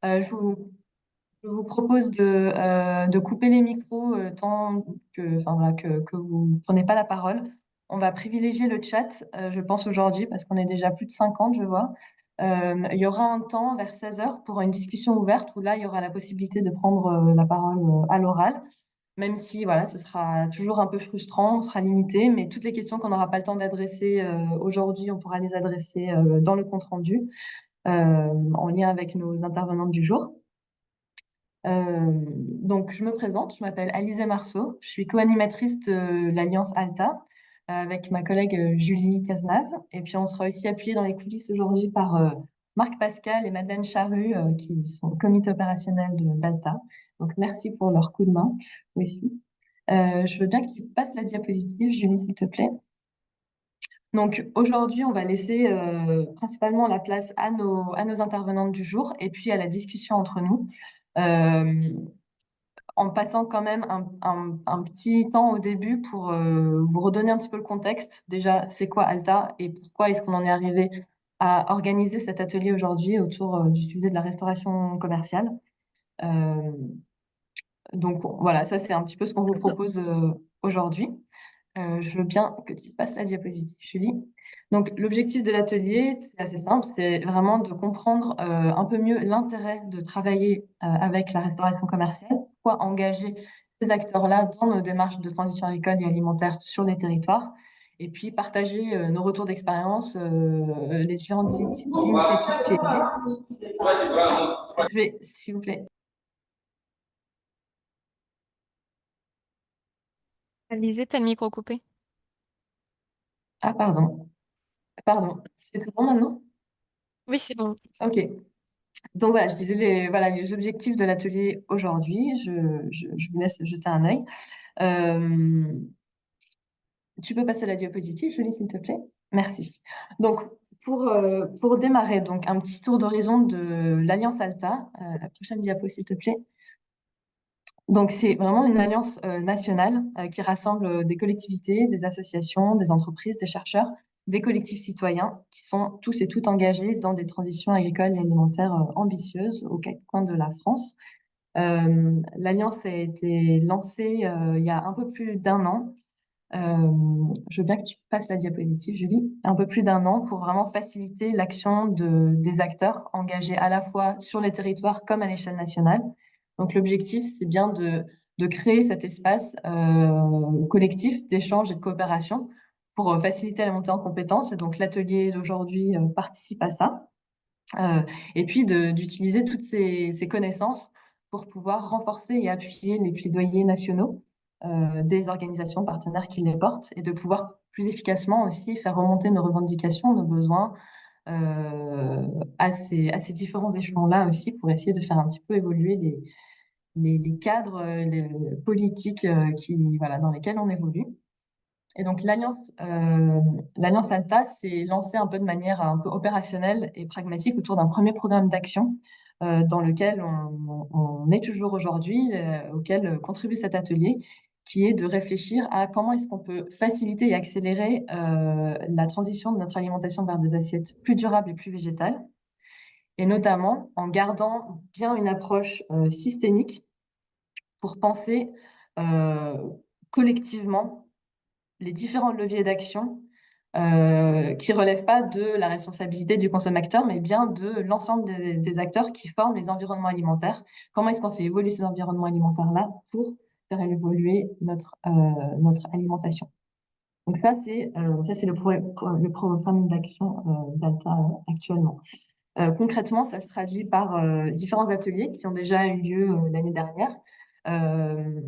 Je vous propose de couper les micros tant enfin, voilà, que vous ne prenez pas la parole. On va privilégier le chat, je pense, aujourd'hui, parce qu'on est déjà plus de 50, je vois. Il y aura un temps vers 16 heures pour une discussion ouverte où là, il y aura la possibilité de prendre la parole à l'oral, même si voilà, ce sera toujours un peu frustrant, on sera limité, mais toutes les questions qu'on n'aura pas le temps d'adresser aujourd'hui, on pourra les adresser dans le compte-rendu en lien avec nos intervenantes du jour. Donc, je me présente, je m'appelle Alizée Marceau, je suis co-animatrice de l'Alliance Alta avec ma collègue Julie Cazenave. Et puis, on sera aussi appuyé dans les coulisses aujourd'hui par Marc Pascal et Madeleine Charrue, qui sont au comité opérationnel d'Alta. Donc, merci pour leur coup de main aussi. Je veux bien que tu passes la diapositive, Julie, s'il te plaît. Donc, aujourd'hui, on va laisser principalement la place à nos intervenantes du jour et puis à la discussion entre nous. Euh, en passant quand même un petit temps au début pour vous redonner un petit peu le contexte. Déjà, c'est quoi Alta et pourquoi est-ce qu'on en est arrivé à organiser cet atelier aujourd'hui autour du sujet de la restauration commerciale. Euh, donc voilà, ça c'est un petit peu ce qu'on vous propose aujourd'hui. Je veux bien que tu passes la diapositive, Julie. Donc, l'objectif de l'atelier, c'est assez simple, c'est vraiment de comprendre un peu mieux l'intérêt de travailler avec la restauration commerciale, pourquoi engager ces acteurs-là dans nos démarches de transition agricole et alimentaire sur les territoires, et puis partager nos retours d'expérience, les différentes initiatives qui existent. Je vais, s'il vous plaît. Alizé, t'as le micro coupé. Ah, pardon. Pardon. C'est tout bon maintenant? Oui, c'est bon. Ok. Donc voilà, je disais voilà, les objectifs de l'atelier aujourd'hui. Je vous laisse jeter un œil. Euh, Tu peux passer à la diapositive, Julie, s'il te plaît? Merci. Donc, pour démarrer, donc un petit tour d'horizon de l'Alliance Alta. La prochaine diapo, s'il te plaît. Donc, c'est vraiment une alliance nationale qui rassemble des collectivités, des associations, des entreprises, des chercheurs, des collectifs citoyens qui sont tous et toutes engagés dans des transitions agricoles et alimentaires ambitieuses aux quatre coins de la France. L'alliance a été lancée il y a un peu plus d'un an. Je veux bien que tu passes la diapositive, Julie. Un peu plus d'un an pour vraiment faciliter l'action des acteurs engagés à la fois sur les territoires comme à l'échelle nationale. Donc l'objectif, c'est bien de créer cet espace collectif d'échange et de coopération pour faciliter la montée en compétences. Et donc l'atelier d'aujourd'hui participe à ça. Euh, et puis d'utiliser toutes ces connaissances pour pouvoir renforcer et appuyer les plaidoyers nationaux des organisations partenaires qui les portent et de pouvoir plus efficacement aussi faire remonter nos revendications, nos besoins à ces différents échelons-là aussi pour essayer de faire un petit peu évoluer les cadres les politiques voilà, dans lesquels on évolue. Et donc l'Alliance Alta s'est lancée un peu de manière un peu opérationnelle et pragmatique autour d'un premier programme d'action dans lequel on est toujours aujourd'hui, auquel contribue cet atelier, qui est de réfléchir à comment est-ce qu'on peut faciliter et accélérer la transition de notre alimentation vers des assiettes plus durables et plus végétales, et notamment en gardant bien une approche systémique pour penser euh, collectivement les différents leviers d'action qui relèvent pas de la responsabilité du consommateur, mais bien de l'ensemble des acteurs qui forment les environnements alimentaires. Comment est-ce qu'on fait évoluer ces environnements alimentaires-là pour faire évoluer notre alimentation? Donc ça, c'est le programme d'action d'Alta actuellement. Concrètement, ça se traduit par différents ateliers qui ont déjà eu lieu l'année dernière. Euh,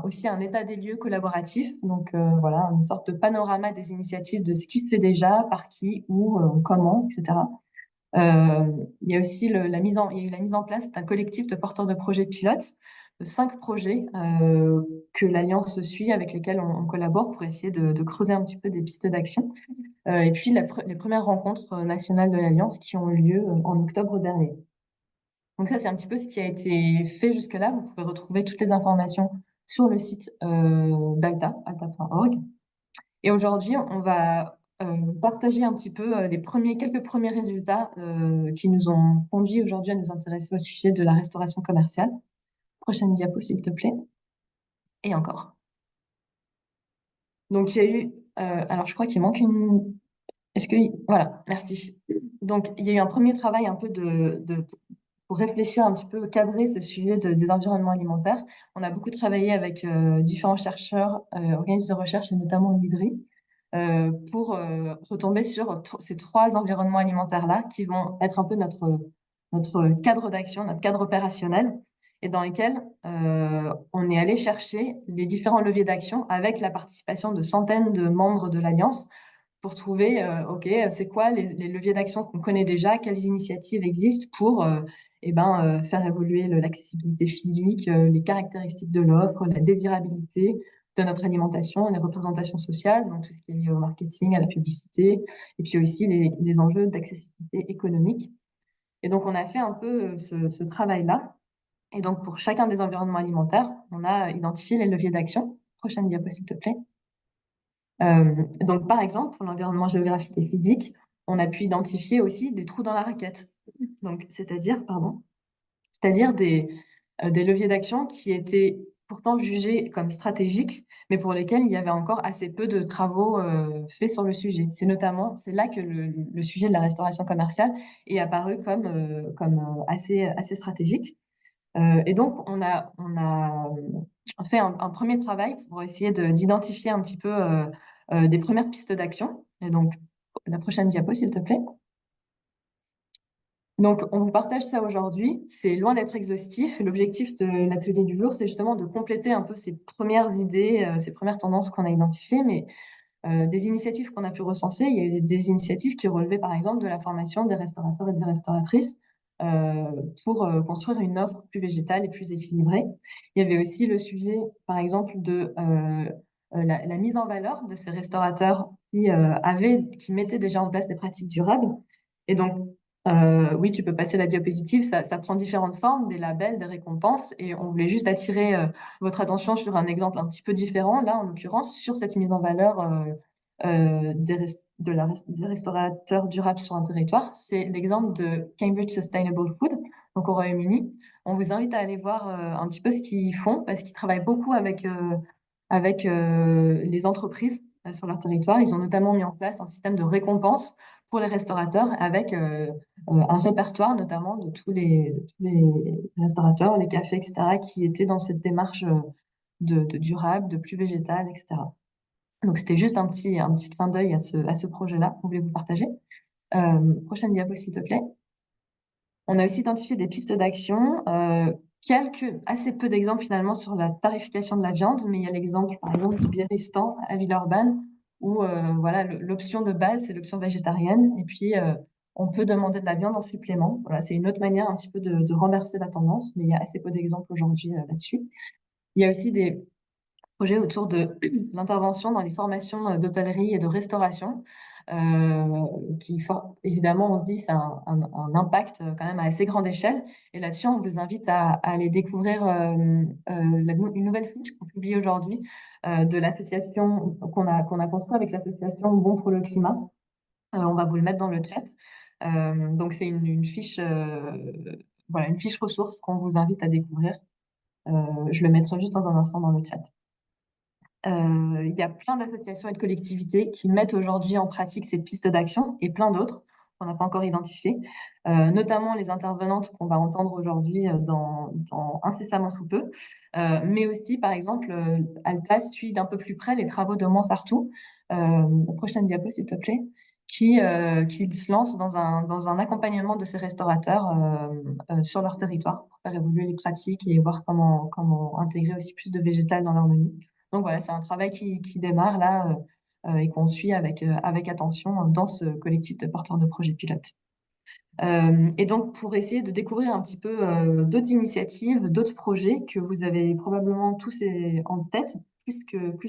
Aussi un état des lieux collaboratif, donc voilà, une sorte de panorama des initiatives de ce qui se fait déjà, par qui, où, comment, etc. Il y a aussi il y a eu la mise en place d'un collectif de porteurs de projets pilotes, de 5 projets que l'Alliance suit, avec lesquels on collabore pour essayer de creuser un petit peu des pistes d'action. Et puis les premières rencontres nationales de l'Alliance qui ont eu lieu en octobre dernier. Donc ça, c'est un petit peu ce qui a été fait jusque-là. Vous pouvez retrouver toutes les informations sur le site d'Alta, alta.org. Et aujourd'hui, on va partager un petit peu quelques premiers résultats qui nous ont conduits aujourd'hui à nous intéresser au sujet de la restauration commerciale. Prochaine diapo, s'il te plaît. Et encore. Donc, il y a eu, alors je crois qu'il manque une. Est-ce que, voilà, merci. Donc, il y a eu un premier travail un peu pour réfléchir un petit peu, cadrer ce sujet des environnements alimentaires. On a beaucoup travaillé avec différents chercheurs, organismes de recherche et notamment l'IDRI, pour retomber sur ces trois environnements alimentaires-là qui vont être un peu notre cadre d'action, notre cadre opérationnel, et dans lesquels on est allé chercher les différents leviers d'action avec la participation de centaines de membres de l'Alliance pour trouver, OK, c'est quoi les leviers d'action qu'on connaît déjà, quelles initiatives existent pour faire évoluer l'accessibilité physique, les caractéristiques de l'offre, la désirabilité de notre alimentation, les représentations sociales, donc tout ce qui est lié au marketing, à la publicité, et puis aussi les enjeux d'accessibilité économique. Et donc, on a fait un peu ce travail-là. Et donc, pour chacun des environnements alimentaires, on a identifié les leviers d'action. Prochaine diapo, s'il te plaît. Donc, par exemple, pour l'environnement géographique et physique, on a pu identifier aussi des trous dans la raquette. Donc, c'est-à-dire des leviers d'action qui étaient pourtant jugés comme stratégiques, mais pour lesquels il y avait encore assez peu de travaux faits sur le sujet. C'est là que le sujet de la restauration commerciale est apparu comme assez stratégique. Et donc, on a fait un premier travail pour essayer d'identifier un petit peu des premières pistes d'action. Et donc, la prochaine diapo, s'il te plaît. Donc, on vous partage ça aujourd'hui. C'est loin d'être exhaustif. Et l'objectif de l'atelier du jour, c'est justement de compléter un peu ces premières idées, ces premières tendances qu'on a identifiées, mais des initiatives qu'on a pu recenser. Il y a eu des initiatives qui relevaient par exemple de la formation des restaurateurs et des restauratrices euh, pour construire une offre plus végétale et plus équilibrée. Il y avait aussi le sujet, par exemple, de la mise en valeur de ces restaurateurs qui mettaient déjà en place des pratiques durables. Et donc, oui, tu peux passer la diapositive, ça prend différentes formes, des labels, des récompenses, et on voulait juste attirer votre attention sur un exemple un petit peu différent, là, en l'occurrence, sur cette mise en valeur des restaurateurs durables sur un territoire. C'est l'exemple de Cambridge Sustainable Food, donc au Royaume-Uni. On vous invite à aller voir un petit peu ce qu'ils font, parce qu'ils travaillent beaucoup avec les entreprises sur leur territoire. Ils ont notamment mis en place un système de récompense pour les restaurateurs avec un répertoire notamment de tous les restaurateurs, les cafés, etc., qui étaient dans cette démarche de durable, de plus végétal, etc. Donc, c'était juste un petit clin d'œil à ce projet-là qu'on voulait vous partager. Prochaine diapo, s'il te plaît. On a aussi identifié des pistes d'action, assez peu d'exemples finalement sur la tarification de la viande, mais il y a l'exemple, par exemple, du Biristan à Villeurbanne, où voilà, l'option de base, c'est l'option végétarienne, et puis on peut demander de la viande en supplément. Voilà, c'est une autre manière un petit peu de renverser la tendance, mais il y a assez peu d'exemples aujourd'hui là-dessus. Il y a aussi des projets autour de l'intervention dans les formations d'hôtellerie et de restauration, évidemment, on se dit, c'est un impact quand même à assez grande échelle. Et là-dessus, on vous invite à aller découvrir une nouvelle fiche qu'on publie aujourd'hui de l'association qu'on a construite avec l'association Bon pour le climat. On va vous le mettre dans le chat. Donc, c'est une fiche, voilà, une fiche ressource qu'on vous invite à découvrir. Je le mettrai juste dans un instant dans le chat. Il y a plein d'associations et de collectivités qui mettent aujourd'hui en pratique ces pistes d'action et plein d'autres qu'on n'a pas encore identifiées, notamment les intervenantes qu'on va entendre aujourd'hui dans incessamment sous peu, mais aussi, par exemple, Alta suit d'un peu plus près les travaux de Montsartou, prochaine diapo s'il te plaît, qui se lance dans un accompagnement de ces restaurateurs sur leur territoire pour faire évoluer les pratiques et voir comment intégrer aussi plus de végétal dans leur menu. Donc voilà, c'est un travail qui démarre là et qu'on suit avec attention dans ce collectif de porteurs de projets pilotes. Et donc, pour essayer de découvrir un petit peu d'autres initiatives, d'autres projets que vous avez probablement tous en tête, plus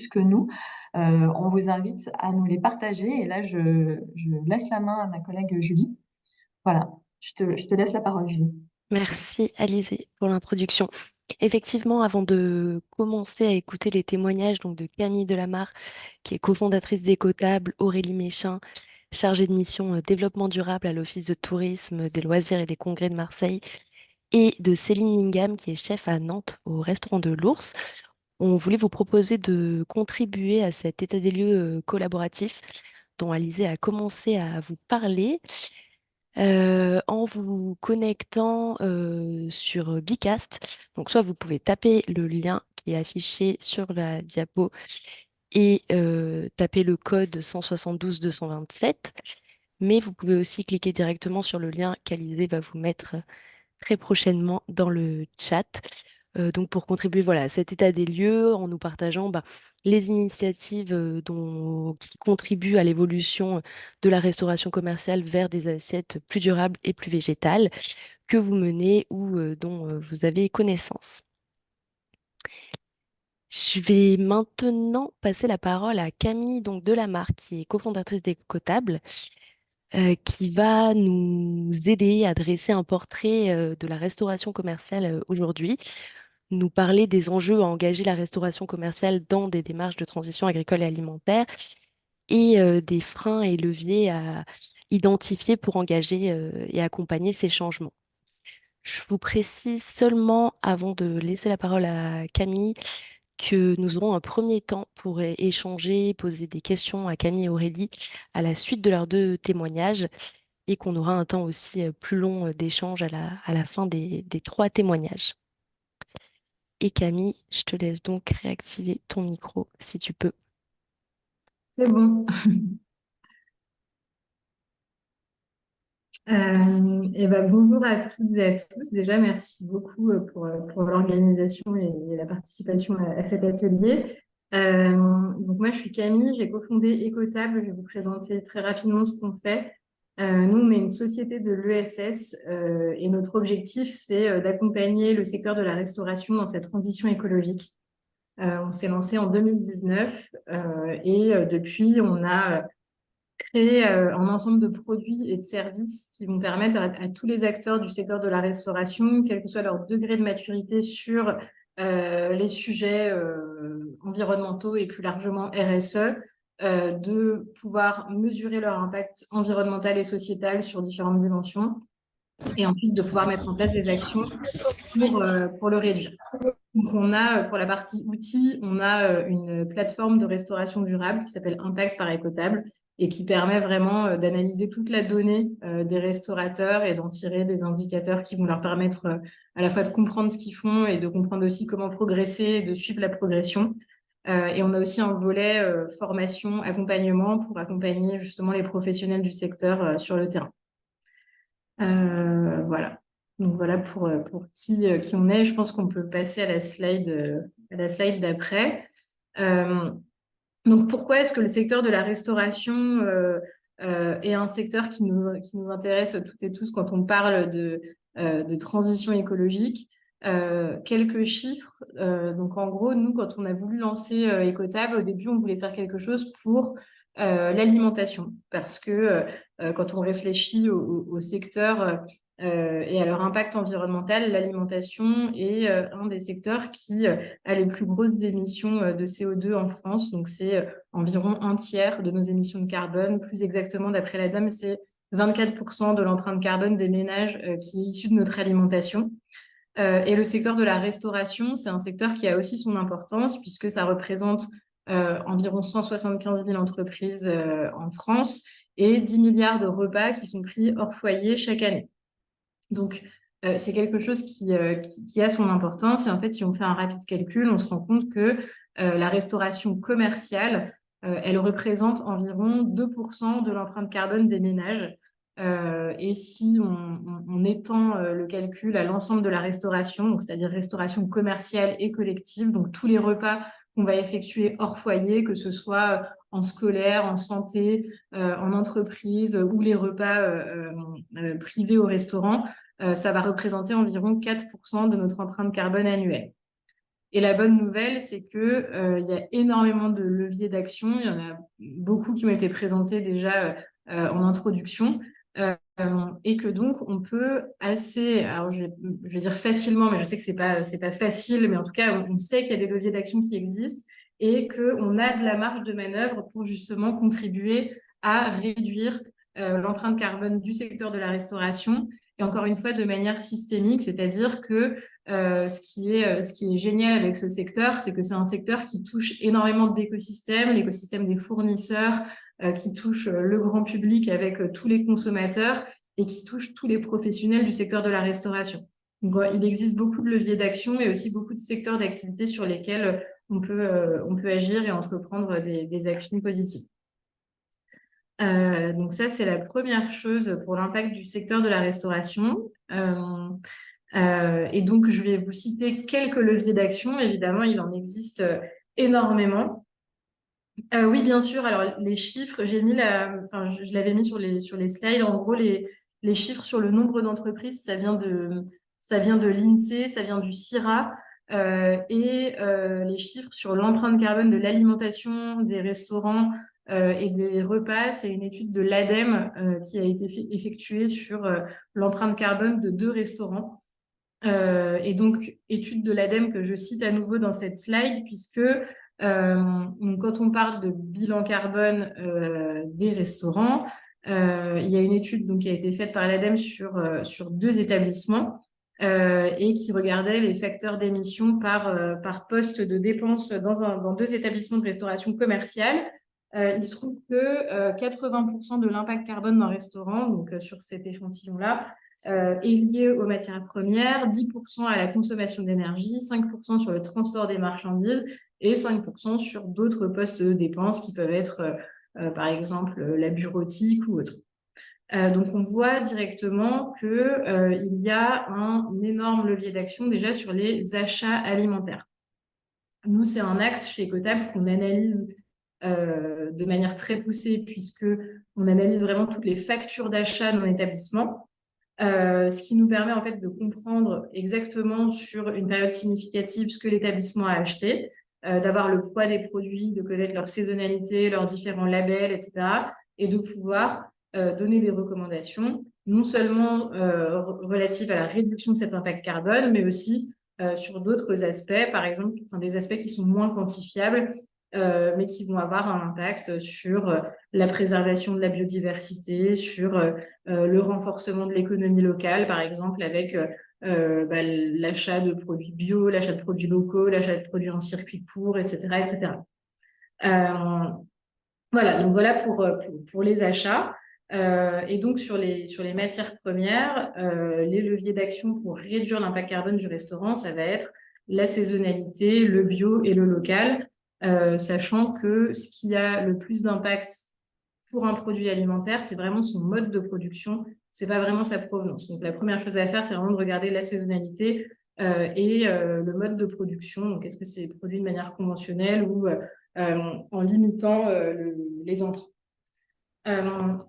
que nous, on vous invite à nous les partager. Et là, je laisse la main à ma collègue Julie. Voilà, je te laisse la parole, Julie. Merci Alizé pour l'introduction. Effectivement, avant de commencer à écouter les témoignages donc de Camille Delamarre, qui est cofondatrice d'Écotable, Aurélie Méchin, chargée de mission développement durable à l'Office de tourisme, des loisirs et des congrès de Marseille, et de Céline Mingham, qui est chef à Nantes au restaurant de l'Ours, on voulait vous proposer de contribuer à cet état des lieux collaboratif dont Alizé a commencé à vous parler en vous connectant sur Bicast. Donc, soit vous pouvez taper le lien qui est affiché sur la diapo et taper le code 172 227, mais vous pouvez aussi cliquer directement sur le lien qu'Alizé va vous mettre très prochainement dans le chat. Donc pour contribuer voilà, à cet état des lieux en nous partageant les initiatives qui contribuent à l'évolution de la restauration commerciale vers des assiettes plus durables et plus végétales que vous menez ou dont vous avez connaissance. Je vais maintenant passer la parole à Camille donc Delamarre, qui est cofondatrice d'Écotable, qui va nous aider à dresser un portrait de la restauration commerciale aujourd'hui, nous parler des enjeux à engager la restauration commerciale dans des démarches de transition agricole et alimentaire et des freins et leviers à identifier pour engager et accompagner ces changements. Je vous précise seulement, avant de laisser la parole à Camille, que nous aurons un premier temps pour échanger, poser des questions à Camille et Aurélie à la suite de leurs deux témoignages et qu'on aura un temps aussi plus long d'échange à la fin des trois témoignages. Et Camille, je te laisse donc réactiver ton micro si tu peux. C'est bon. Et ben, bonjour à toutes et à tous. Déjà, merci beaucoup pour l'organisation et la participation à cet atelier. Donc moi, je suis Camille, j'ai cofondé Écotable. Je vais vous présenter très rapidement ce qu'on fait. Nous, on est une société de l'ESS et notre objectif, c'est d'accompagner le secteur de la restauration dans cette transition écologique. On s'est lancé en 2019 et depuis, on a créer un ensemble de produits et de services qui vont permettre à tous les acteurs du secteur de la restauration, quel que soit leur degré de maturité sur les sujets environnementaux et plus largement RSE, de pouvoir mesurer leur impact environnemental et sociétal sur différentes dimensions et ensuite de pouvoir mettre en place des actions pour le réduire. Donc, on a, pour la partie outils, on a une plateforme de restauration durable qui s'appelle Impact par Écotable et qui permet vraiment d'analyser toute la donnée des restaurateurs et d'en tirer des indicateurs qui vont leur permettre à la fois de comprendre ce qu'ils font et de comprendre aussi comment progresser et de suivre la progression. Et on a aussi un volet formation, accompagnement pour accompagner justement les professionnels du secteur sur le terrain. Voilà. Donc voilà pour qui on est. Je pense qu'on peut passer à la slide d'après. Donc pourquoi est-ce que le secteur de la restauration est un secteur qui nous intéresse toutes et tous quand on parle de transition écologique? Quelques chiffres. Donc en gros, nous, quand on a voulu lancer Écotable, au début, on voulait faire quelque chose pour l'alimentation. Parce que quand on réfléchit au secteur et à leur impact environnemental, l'alimentation est un des secteurs qui a les plus grosses émissions de CO2 en France. Donc, c'est environ un tiers de nos émissions de carbone. Plus exactement, d'après l'ADEME, c'est 24% de l'empreinte carbone des ménages qui est issue de notre alimentation. Et le secteur de la restauration, c'est un secteur qui a aussi son importance puisque ça représente environ 175 000 entreprises en France et 10 milliards de repas qui sont pris hors foyer chaque année. Donc, c'est quelque chose qui a son importance. Et en fait, si on fait un rapide calcul, on se rend compte que la restauration commerciale, elle représente environ 2% de l'empreinte carbone des ménages. Et si on étend le calcul à l'ensemble de la restauration, donc c'est-à-dire restauration commerciale et collective, donc tous les repas qu'on va effectuer hors foyer, que ce soit en scolaire, en santé, en entreprise ou les repas privés au restaurant, ça va représenter environ 4% de notre empreinte carbone annuelle. Et la bonne nouvelle, c'est que il y a énormément de leviers d'action. Il y en a beaucoup qui ont été présentés déjà en introduction. Et que donc on peut alors je vais dire facilement, mais je sais que c'est pas facile, mais en tout cas on sait qu'il y a des leviers d'action qui existent et qu'on a de la marge de manœuvre pour justement contribuer à réduire l'empreinte carbone du secteur de la restauration, et encore une fois de manière systémique, c'est-à-dire que ce qui est génial avec ce secteur, c'est que c'est un secteur qui touche énormément d'écosystèmes, l'écosystème des fournisseurs, qui touche le grand public avec tous les consommateurs et qui touche tous les professionnels du secteur de la restauration. Donc, il existe beaucoup de leviers d'action et aussi beaucoup de secteurs d'activité sur lesquels on peut agir et entreprendre des actions positives. Donc ça, c'est la première chose pour l'impact du secteur de la restauration. Et donc, je vais vous citer quelques leviers d'action. Évidemment, il en existe énormément. Oui, bien sûr. Alors, les chiffres, je l'avais mis sur les slides. En gros, les chiffres sur le nombre d'entreprises, ça vient de l'INSEE, ça vient du CIRA. Et les chiffres sur l'empreinte carbone de l'alimentation, des restaurants et des repas, c'est une étude de l'ADEME qui a été effectuée sur l'empreinte carbone de 2 restaurants. Et donc, étude de l'ADEME que je cite à nouveau dans cette slide, puisque donc quand on parle de bilan carbone des restaurants, il y a une étude donc, qui a été faite par l'ADEME sur 2 établissements et qui regardait les facteurs d'émission par poste de dépense dans 2 établissements de restauration commerciale. Il se trouve que 80% de l'impact carbone d'un restaurant, donc sur cet échantillon-là, est lié aux matières premières, 10% à la consommation d'énergie, 5% sur le transport des marchandises et 5% sur d'autres postes de dépenses qui peuvent être, par exemple, la bureautique ou autre. Donc, on voit directement qu'il y a un énorme levier d'action déjà sur les achats alimentaires. Nous, c'est un axe chez Ecotable qu'on analyse de manière très poussée, puisqu'on analyse vraiment toutes les factures d'achat dans l'établissement. Ce qui nous permet en fait de comprendre exactement sur une période significative ce que l'établissement a acheté, d'avoir le poids des produits, de connaître leur saisonnalité, leurs différents labels, etc. Et de pouvoir donner des recommandations, non seulement relatives à la réduction de cet impact carbone, mais aussi sur d'autres aspects, par exemple des aspects qui sont moins quantifiables, mais qui vont avoir un impact sur la préservation de la biodiversité, sur le renforcement de l'économie locale, par exemple, avec l'achat de produits bio, l'achat de produits locaux, l'achat de produits en circuit court, etc. etc. Voilà, donc voilà pour les achats. Et donc, sur les matières premières, les leviers d'action pour réduire l'impact carbone du restaurant, ça va être la saisonnalité, le bio et le local, sachant que ce qui a le plus d'impact pour un produit alimentaire, c'est vraiment son mode de production, c'est pas vraiment sa provenance. Donc, la première chose à faire, c'est vraiment de regarder la saisonnalité et le mode de production. Donc, est-ce que c'est produit de manière conventionnelle ou en limitant les entrants.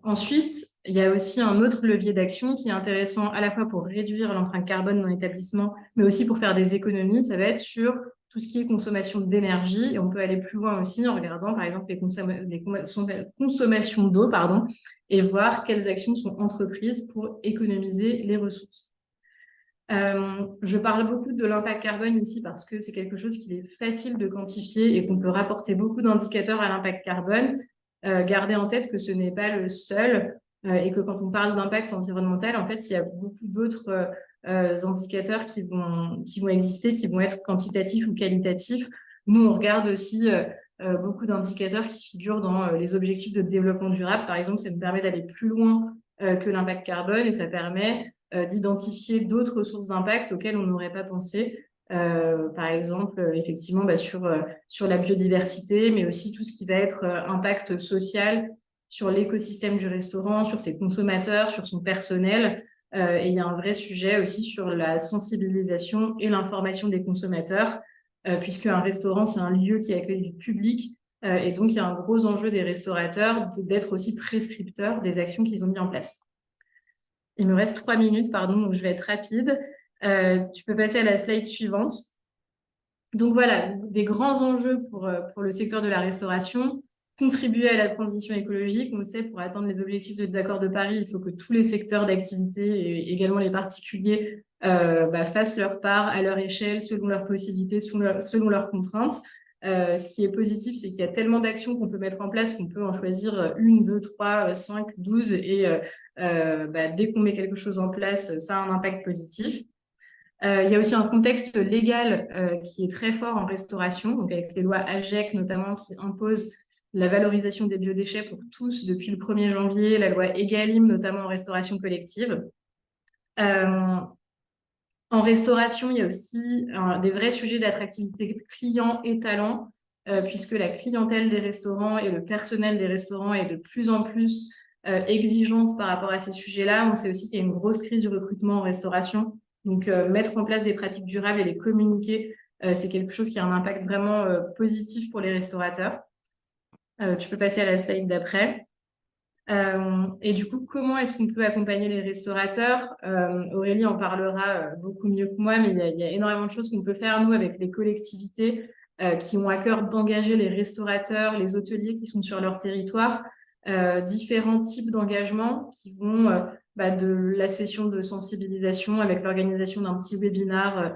Ensuite, il y a aussi un autre levier d'action qui est intéressant à la fois pour réduire l'empreinte carbone dans l'établissement, mais aussi pour faire des économies. Ça va être sur tout ce qui est consommation d'énergie. Et on peut aller plus loin aussi en regardant, par exemple, les consommations d'eau, et voir quelles actions sont entreprises pour économiser les ressources. Je parle beaucoup de l'impact carbone ici parce que c'est quelque chose qui est facile de quantifier et qu'on peut rapporter beaucoup d'indicateurs à l'impact carbone. Gardez en tête que ce n'est pas le seul et que quand on parle d'impact environnemental, en fait, il y a beaucoup d'autres indicateurs qui vont exister, qui vont être quantitatifs ou qualitatifs. Nous, on regarde aussi beaucoup d'indicateurs qui figurent dans les objectifs de développement durable. Par exemple, ça nous permet d'aller plus loin que l'impact carbone et ça permet d'identifier d'autres sources d'impact auxquelles on n'aurait pas pensé. Par exemple, effectivement, sur la biodiversité, mais aussi tout ce qui va être impact social sur l'écosystème du restaurant, sur ses consommateurs, sur son personnel. Et il y a un vrai sujet aussi sur la sensibilisation et l'information des consommateurs, puisque un restaurant, c'est un lieu qui accueille du public. Et donc, il y a un gros enjeu des restaurateurs d'être aussi prescripteurs des actions qu'ils ont mis en place. Il me reste 3 minutes, donc je vais être rapide. Tu peux passer à la slide suivante. Donc voilà, des grands enjeux pour le secteur de la restauration. contribuer à la transition écologique. On le sait, pour atteindre les objectifs de l'accord de Paris, il faut que tous les secteurs d'activité et également les particuliers fassent leur part à leur échelle, selon leurs possibilités, selon leurs contraintes. Ce qui est positif, c'est qu'il y a tellement d'actions qu'on peut mettre en place qu'on peut en choisir une, deux, trois, cinq, 12. Et dès qu'on met quelque chose en place, ça a un impact positif. Il y a aussi un contexte légal qui est très fort en restauration, donc avec les lois AGEC notamment qui imposent la valorisation des biodéchets pour tous depuis le 1er janvier, la loi EGalim notamment en restauration collective. En restauration, il y a aussi des vrais sujets d'attractivité client et talent, puisque la clientèle des restaurants et le personnel des restaurants est de plus en plus exigeante par rapport à ces sujets-là. On sait aussi qu'il y a une grosse crise du recrutement en restauration. Donc, mettre en place des pratiques durables et les communiquer, c'est quelque chose qui a un impact vraiment positif pour les restaurateurs. Tu peux passer à la slide d'après. Et du coup, comment est-ce qu'on peut accompagner les restaurateurs? Aurélie en parlera beaucoup mieux que moi, mais il y a énormément de choses qu'on peut faire, nous, avec les collectivités qui ont à cœur d'engager les restaurateurs, les hôteliers qui sont sur leur territoire, différents types d'engagements qui vont de la session de sensibilisation avec l'organisation d'un petit webinar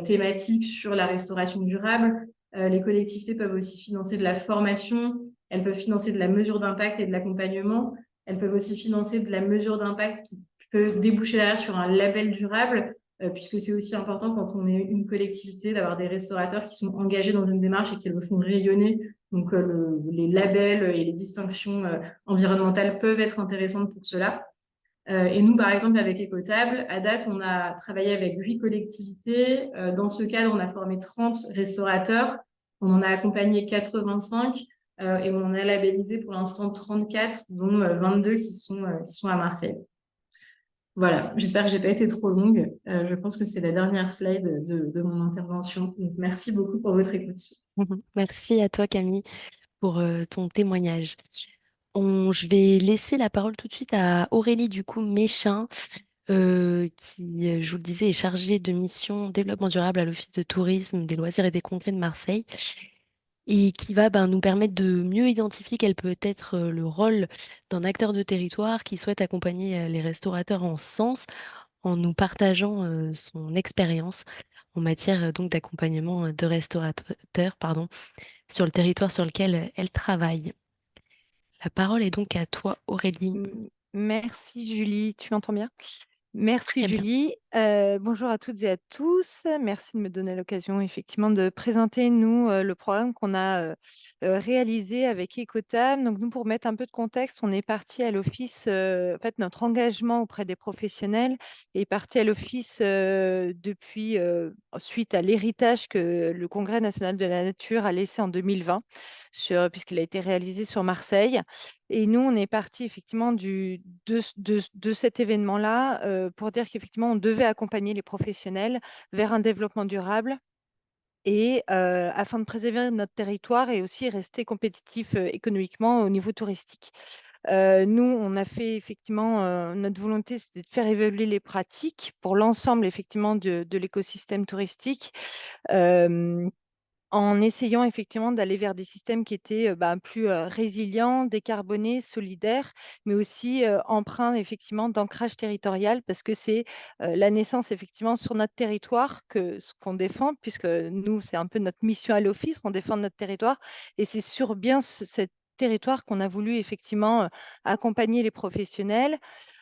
thématique sur la restauration durable. Les collectivités peuvent aussi financer de la formation. Elles peuvent financer de la mesure d'impact et de l'accompagnement. Elles peuvent aussi financer de la mesure d'impact qui peut déboucher derrière sur un label durable, puisque c'est aussi important quand on est une collectivité d'avoir des restaurateurs qui sont engagés dans une démarche et qui le font rayonner. Donc, les labels et les distinctions environnementales peuvent être intéressantes pour cela. Et nous, par exemple, avec Écotable, à date, on a travaillé avec 8 collectivités. Dans ce cadre, on a formé 30 restaurateurs. On en a accompagné 85 et on en a labellisé pour l'instant 34, dont 22 qui sont à Marseille. Voilà, j'espère que j'ai pas été trop longue. Je pense que c'est la dernière slide de mon intervention. Donc, merci beaucoup pour votre écoute. Merci à toi, Camille, pour ton témoignage. Je vais laisser la parole tout de suite à Aurélie, du coup, Méchin, qui, je vous le disais, est chargée de mission développement durable à l'Office de tourisme, des loisirs et des congrès de Marseille, et qui va nous permettre de mieux identifier quel peut être le rôle d'un acteur de territoire qui souhaite accompagner les restaurateurs en ce sens, en nous partageant son expérience en matière donc d'accompagnement de restaurateurs, pardon, sur le territoire sur lequel elle travaille. La parole est donc à toi, Aurélie. Merci Julie, tu m'entends bien? Merci Très bien. Julie. Bonjour à toutes et à tous. Merci de me donner l'occasion effectivement de présenter nous le programme qu'on a réalisé avec Ecotam. Donc nous, pour mettre un peu de contexte, on est parti à l'office. En fait, notre engagement auprès des professionnels est parti à l'office depuis suite à l'héritage que le Congrès national de la nature a laissé en 2020, puisqu'il a été réalisé sur Marseille. Et nous, on est parti effectivement de cet événement-là pour dire qu'effectivement, on devait accompagner les professionnels vers un développement durable et afin de préserver notre territoire et aussi rester compétitif économiquement au niveau touristique. Nous, on a fait effectivement, notre volonté, c'était de faire évoluer les pratiques pour l'ensemble effectivement de l'écosystème touristique. En essayant effectivement d'aller vers des systèmes qui étaient plus résilients, décarbonés, solidaires, mais aussi empreints effectivement d'ancrage territorial, parce que c'est la naissance effectivement sur notre territoire que ce qu'on défend, puisque nous, c'est un peu notre mission à l'office, on défend notre territoire, et c'est sur bien cet territoire qu'on a voulu effectivement accompagner les professionnels.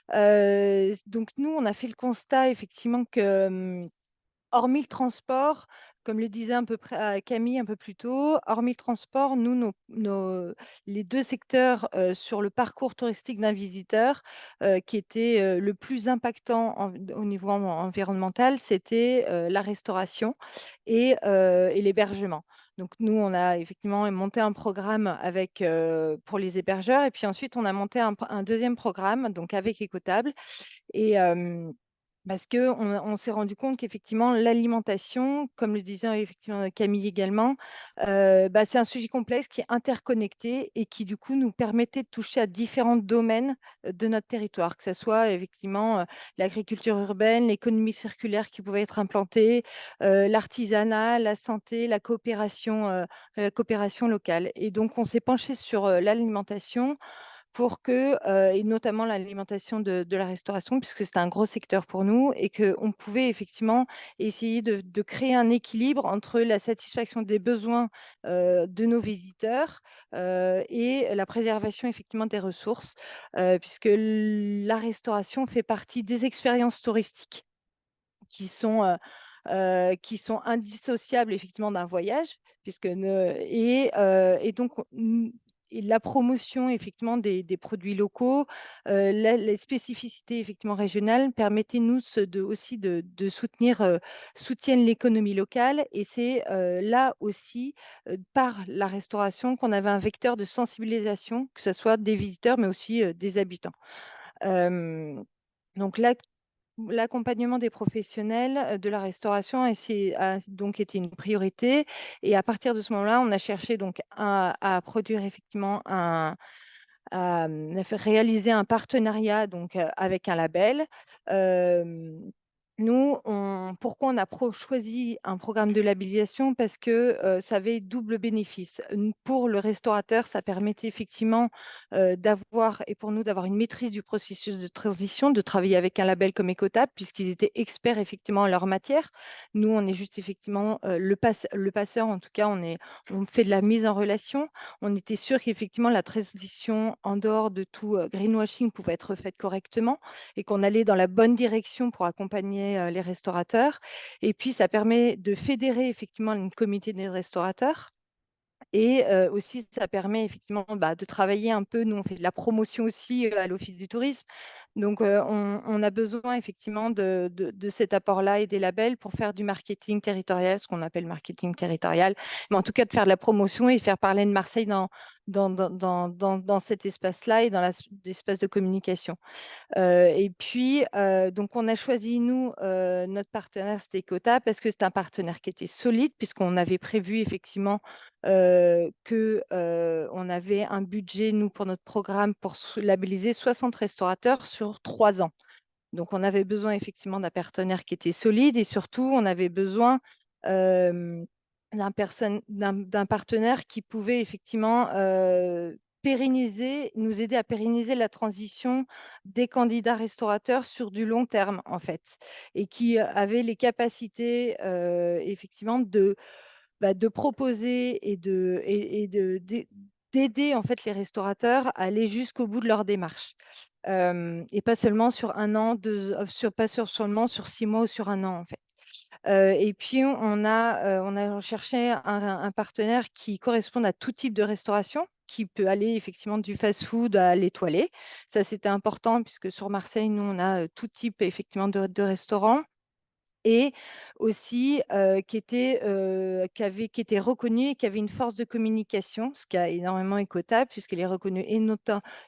Donc nous, on a fait le constat effectivement que hormis le transport, comme le disait un peu Camille un peu plus tôt, hormis le transport, nous, les deux secteurs sur le parcours touristique d'un visiteur qui était le plus impactant au niveau environnemental, c'était la restauration et l'hébergement. Donc nous, on a effectivement monté un programme avec, pour les hébergeurs et puis ensuite, on a monté un deuxième programme donc avec Écotable. Et Parce qu'on s'est rendu compte qu'effectivement, l'alimentation, comme le disait effectivement Camille également, c'est un sujet complexe qui est interconnecté et qui, du coup, nous permettait de toucher à différents domaines de notre territoire, que ce soit effectivement l'agriculture urbaine, l'économie circulaire qui pouvait être implantée, l'artisanat, la santé, la coopération locale. Et donc, on s'est penché sur l'alimentation pour que, et notamment l'alimentation de la restauration, puisque c'est un gros secteur pour nous, et qu'on pouvait effectivement essayer de créer un équilibre entre la satisfaction des besoins de nos visiteurs et la préservation effectivement des ressources, puisque la restauration fait partie des expériences touristiques qui sont, qui sont indissociables effectivement d'un voyage, et donc et la promotion effectivement des produits locaux, les spécificités effectivement régionales permettaient nous aussi de soutenir, soutiennent l'économie locale, et c'est là aussi par la restauration qu'on avait un vecteur de sensibilisation, que ce soit des visiteurs mais aussi des habitants. Donc là, l'accompagnement des professionnels de la restauration a donc été une priorité, et à partir de ce moment-là, on a cherché donc à produire effectivement faire réaliser un partenariat donc avec un label. Hem, Pourquoi on a choisi un programme de labellisation? Parce que ça avait double bénéfice. Pour le restaurateur, ça permettait effectivement d'avoir, et pour nous, d'avoir une maîtrise du processus de transition, de travailler avec un label comme Écotable, puisqu'ils étaient experts effectivement en leur matière. Nous, on est juste effectivement le passeur, en tout cas, on fait de la mise en relation. On était sûr qu'effectivement, la transition en dehors de tout greenwashing pouvait être faite correctement et qu'on allait dans la bonne direction pour accompagner les restaurateurs. Et puis, ça permet de fédérer effectivement une communauté des restaurateurs. Et aussi, ça permet effectivement de travailler un peu. Nous, on fait de la promotion aussi à l'Office du tourisme. Donc, on a besoin effectivement de cet apport-là et des labels pour faire du marketing territorial, ce qu'on appelle marketing territorial. Mais en tout cas, de faire de la promotion et faire parler de Marseille dans cet espace-là et dans l'espace de communication. Et puis, donc on a choisi, nous, notre partenaire, c'était Écota, parce que c'est un partenaire qui était solide, puisqu'on avait prévu effectivement on avait un budget, nous, pour notre programme, pour labelliser 60 restaurateurs sur 3 ans. Donc, on avait besoin effectivement d'un partenaire qui était solide, et surtout, on avait besoin d'un partenaire qui pouvait effectivement nous aider à pérenniser la transition des candidats restaurateurs sur du long terme, en fait, et qui avait les capacités effectivement de proposer d'aider en fait les restaurateurs à aller jusqu'au bout de leur démarche. Et pas seulement sur un an, pas seulement sur 6 mois ou sur un an, en fait. Et puis, on a recherché un partenaire qui corresponde à tout type de restauration, qui peut aller effectivement du fast-food à l'étoilé. Ça, c'était important, puisque sur Marseille, nous, on a tout type effectivement de restaurants. Et aussi qui était reconnu et qui avait une force de communication, ce qui a énormément Écotable, puisqu'elle est reconnue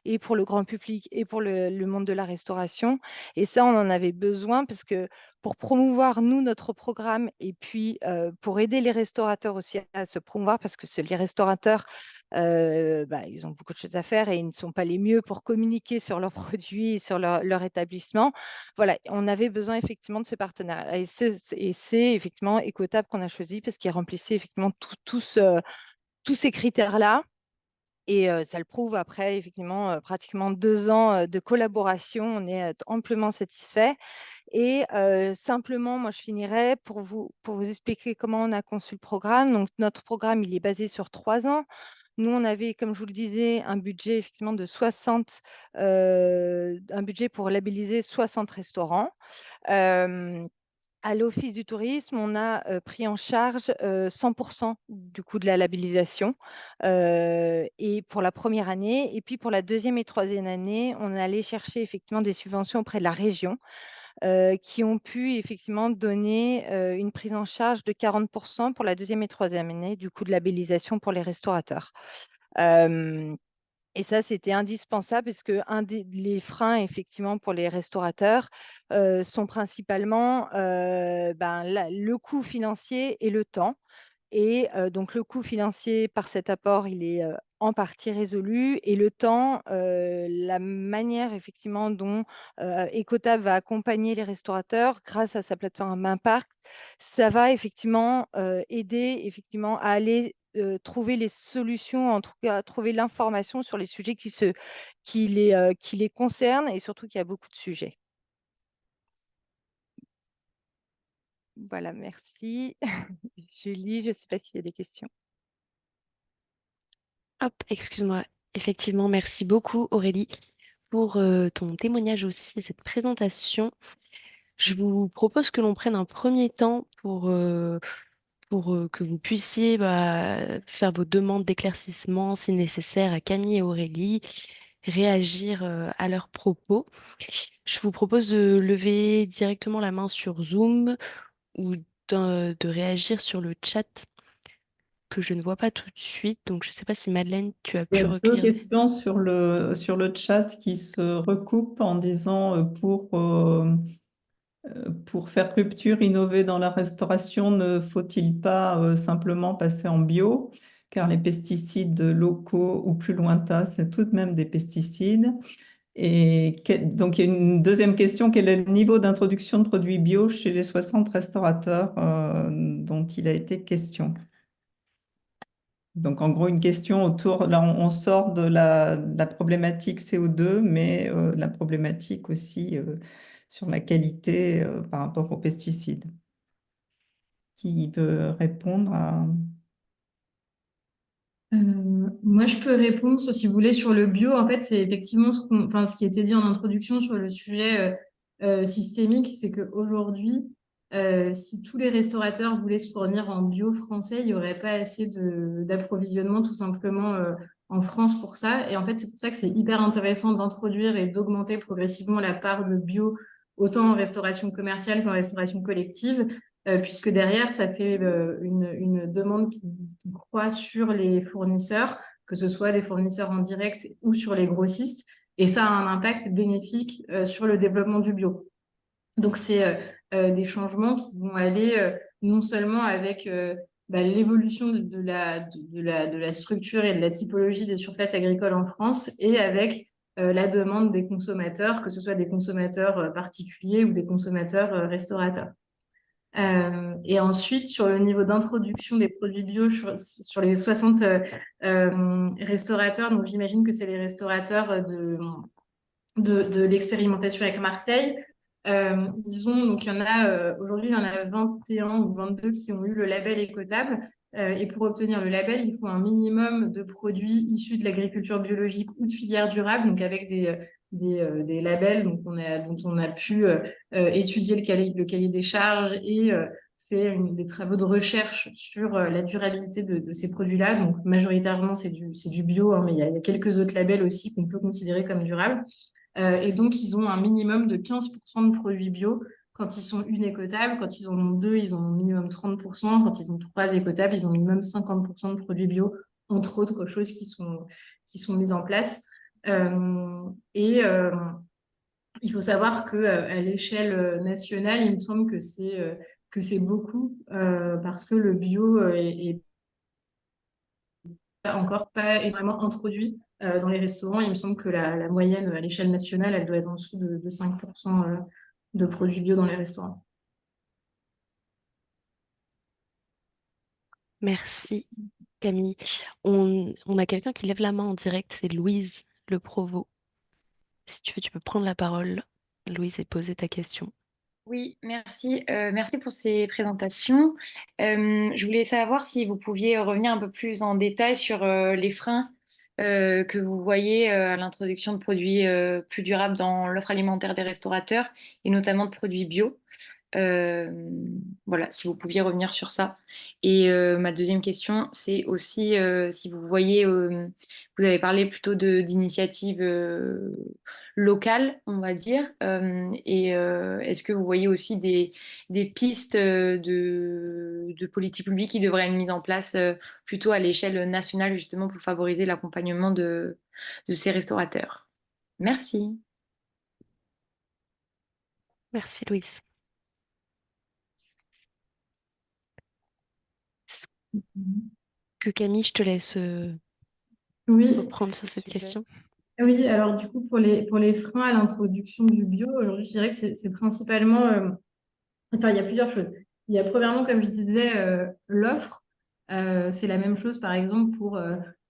et pour le grand public et pour le monde de la restauration. Et ça, on en avait besoin, parce que pour promouvoir, nous, notre programme, et puis pour aider les restaurateurs aussi à se promouvoir, parce que les restaurateurs, ils ont beaucoup de choses à faire et ils ne sont pas les mieux pour communiquer sur leurs produits et sur leur établissement. Voilà, on avait besoin effectivement de ce partenariat, et c'est effectivement Écotable qu'on a choisi, parce qu'il remplissait effectivement tous ces critères-là. Et ça le prouve, après effectivement pratiquement 2 ans de collaboration, on est amplement satisfait. Et simplement, moi, je finirais pour vous expliquer comment on a conçu le programme. Donc, notre programme, il est basé sur 3 ans. Nous, on avait, comme je vous le disais, un budget effectivement de 60, un budget pour labelliser 60 restaurants. Euh, à l'Office du tourisme, on a pris en charge 100% du coût de la labellisation, et pour la première année. Et puis pour la deuxième et troisième année, on est allé chercher effectivement des subventions auprès de la région, qui ont pu effectivement donner une prise en charge de 40% pour la deuxième et troisième année du coût de labellisation pour les restaurateurs. Euh, Et ça, c'était indispensable parce que les freins, effectivement, pour les restaurateurs sont principalement le coût financier et le temps. Et donc le coût financier par cet apport, il est en partie résolu. Et le temps, la manière effectivement dont Ecotab va accompagner les restaurateurs grâce à sa plateforme Impact, ça va effectivement aider effectivement à aller trouver les solutions, en tout cas trouver l'information sur les sujets qui les concernent et surtout qu'il y a beaucoup de sujets. Voilà, merci. Julie, je ne sais pas s'il y a des questions. Hop, excuse-moi. Effectivement, merci beaucoup Aurélie pour ton témoignage aussi et cette présentation. Je vous propose que l'on prenne un premier temps pour que vous puissiez faire vos demandes d'éclaircissement si nécessaire à Camille et Aurélie, réagir à leurs propos. Je vous propose de lever directement la main sur Zoom ou de réagir sur le chat que je ne vois pas tout de suite. Donc, je ne sais pas si Madeleine, tu as Il y pu a deux recueillir. questions sur le chat qui se recoupent en disant pour faire rupture, innover dans la restauration, ne faut-il pas simplement passer en bio? Car les pesticides locaux ou plus lointains, c'est tout de même des pesticides. Donc, il y a une deuxième question, quel est le niveau d'introduction de produits bio chez les 60 restaurateurs dont il a été question? Donc, en gros, une question autour, là, on sort de la problématique CO2, mais la problématique aussi sur la qualité par rapport aux pesticides. Qui veut répondre à... Moi, je peux répondre, si vous voulez, sur le bio. En fait, c'est effectivement ce qui était dit en introduction sur le sujet systémique, c'est qu'aujourd'hui, si tous les restaurateurs voulaient se fournir en bio français, il n'y aurait pas assez d'approvisionnement tout simplement en France pour ça. Et en fait, c'est pour ça que c'est hyper intéressant d'introduire et d'augmenter progressivement la part de bio, autant en restauration commerciale qu'en restauration collective. Puisque derrière, ça fait une demande qui croît sur les fournisseurs, que ce soit des fournisseurs en direct ou sur les grossistes, et ça a un impact bénéfique sur le développement du bio. Donc, c'est des changements qui vont aller non seulement avec l'évolution de la structure et de la typologie des surfaces agricoles en France et avec la demande des consommateurs, que ce soit des consommateurs particuliers ou des consommateurs restaurateurs. Et ensuite, sur le niveau d'introduction des produits bio sur les 60 restaurateurs, donc j'imagine que c'est les restaurateurs de l'expérimentation avec Marseille. Donc il y en a aujourd'hui, il y en a 21 ou 22 qui ont eu le label écotable. Et pour obtenir le label, il faut un minimum de produits issus de l'agriculture biologique ou de filière durable, donc avec des labels dont on a pu étudier le cahier des charges et fait des travaux de recherche sur la durabilité de ces produits-là. Donc majoritairement, c'est du bio, hein, mais il y a quelques autres labels aussi qu'on peut considérer comme durables. Et donc, ils ont un minimum de 15% de produits bio quand ils sont une écotable. Quand ils en ont deux, ils ont un minimum 30%. Quand ils ont trois écotables, ils ont minimum 50% de produits bio, entre autres choses qui sont mises en place. Et il faut savoir qu'à l'échelle nationale, il me semble que c'est beaucoup parce que le bio est encore pas énormément introduit dans les restaurants. Il me semble que la moyenne à l'échelle nationale, elle doit être en dessous de 5% de produits bio dans les restaurants. Merci Camille. On a quelqu'un qui lève la main en direct, c'est Louise Le Provost. Si tu veux, tu peux prendre la parole, Louise, et poser ta question. Oui, merci. Merci pour ces présentations. Je voulais savoir si vous pouviez revenir un peu plus en détail sur les freins que vous voyez à l'introduction de produits plus durables dans l'offre alimentaire des restaurateurs et notamment de produits bio. Euh, voilà, si vous pouviez revenir sur ça. Et ma deuxième question, c'est aussi si vous voyez, vous avez parlé plutôt d'initiatives locales, on va dire, et est-ce que vous voyez aussi des pistes de politiques publiques qui devraient être mises en place plutôt à l'échelle nationale, justement, pour favoriser l'accompagnement de ces restaurateurs. Merci. Merci Louise. Est-ce que Camille, je te laisse Oui. reprendre sur cette Super. question. Oui, alors du coup, pour les freins à l'introduction du bio, aujourd'hui, je dirais que c'est principalement, enfin, il y a plusieurs choses. Il y a premièrement, comme je disais, l'offre. C'est la même chose, par exemple, pour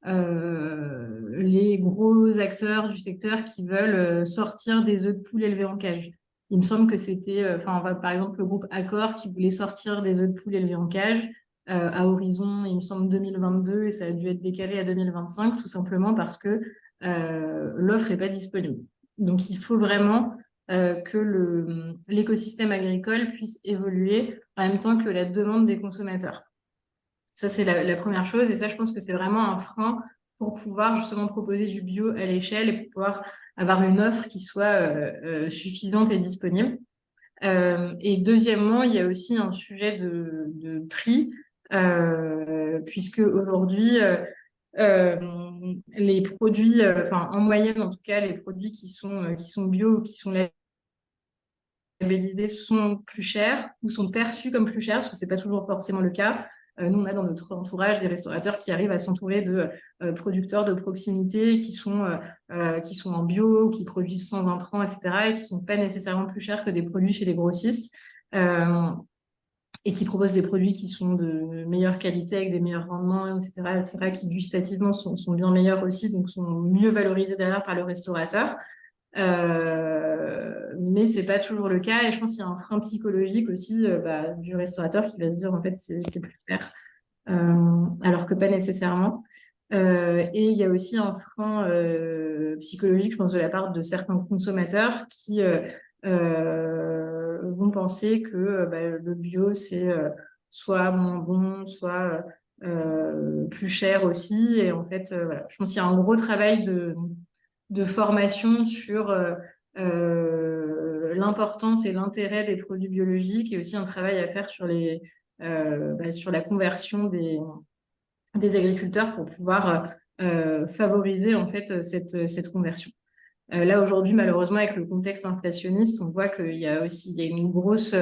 les gros acteurs du secteur qui veulent sortir des œufs de poule élevés en cage. Il me semble que c'était, par exemple, le groupe Accor qui voulait sortir des œufs de poule élevés en cage à horizon, il me semble, 2022, et ça a dû être décalé à 2025, tout simplement parce que l'offre n'est pas disponible. Donc, il faut vraiment que l'écosystème agricole puisse évoluer en même temps que la demande des consommateurs. Ça, c'est la première chose. Et ça, je pense que c'est vraiment un frein pour pouvoir justement proposer du bio à l'échelle et pouvoir avoir une offre qui soit suffisante et disponible. Et deuxièmement, il y a aussi un sujet de prix, puisque aujourd'hui, les produits, en moyenne en tout cas, les produits qui sont bio, qui sont labellisés sont plus chers ou sont perçus comme plus chers, parce que ce n'est pas toujours forcément le cas. Nous, on a dans notre entourage des restaurateurs qui arrivent à s'entourer de producteurs de proximité qui sont en bio, qui produisent sans intrants, etc., et qui ne sont pas nécessairement plus chers que des produits chez les grossistes, et qui proposent des produits qui sont de meilleure qualité, avec des meilleurs rendements, etc., qui gustativement sont bien meilleurs aussi, donc sont mieux valorisés derrière par le restaurateur. Mais c'est pas toujours le cas, et je pense qu'il y a un frein psychologique aussi du restaurateur qui va se dire en fait c'est plus cher, alors que pas nécessairement. Et il y a aussi un frein psychologique, je pense, de la part de certains consommateurs qui vont penser que le bio c'est soit moins bon, soit plus cher aussi. Et en fait, voilà. Je pense qu'il y a un gros travail de formation sur l'importance et l'intérêt des produits biologiques, et aussi un travail à faire sur sur la conversion des agriculteurs pour pouvoir favoriser en fait cette conversion. Là aujourd'hui, malheureusement, avec le contexte inflationniste, on voit qu'il y a une grosse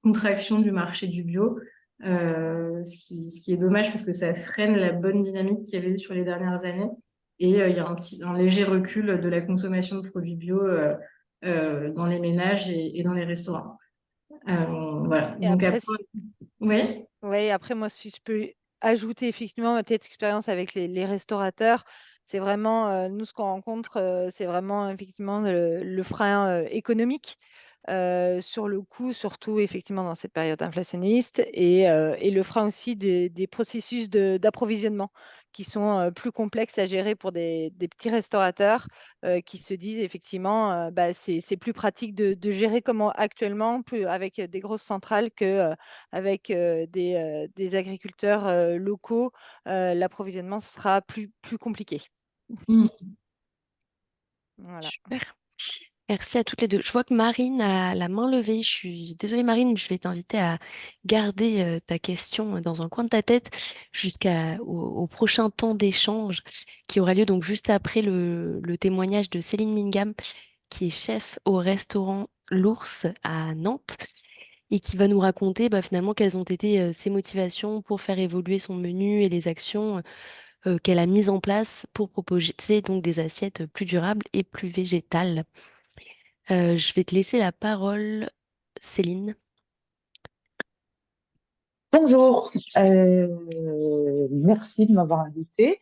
contraction du marché du bio, ce qui est dommage parce que ça freine la bonne dynamique qu'il y avait eu sur les dernières années. Et il y a un léger recul de la consommation de produits bio dans les ménages et dans les restaurants. Voilà. Et Donc après, oui. ouais, après, moi, si je peux ajouter effectivement ma petite expérience avec les restaurateurs, c'est vraiment, nous, ce qu'on rencontre, c'est vraiment effectivement le frein économique sur le coût, surtout effectivement dans cette période inflationniste, et le frein aussi des processus d'approvisionnement qui sont plus complexes à gérer pour des petits restaurateurs qui se disent effectivement, c'est plus pratique de gérer comment actuellement, plus avec des grosses centrales que avec des agriculteurs locaux, l'approvisionnement sera plus compliqué. Mm. Voilà. Super. Merci à toutes les deux. Je vois que Marine a la main levée. Je suis désolée, Marine, je vais t'inviter à garder ta question dans un coin de ta tête au prochain temps d'échange qui aura lieu donc juste après le témoignage de Céline Mingam, qui est chef au restaurant L'Ours à Nantes et qui va nous raconter finalement quelles ont été ses motivations pour faire évoluer son menu et les actions qu'elle a mises en place pour proposer donc des assiettes plus durables et plus végétales. Je vais te laisser la parole, Céline. Bonjour, merci de m'avoir invitée.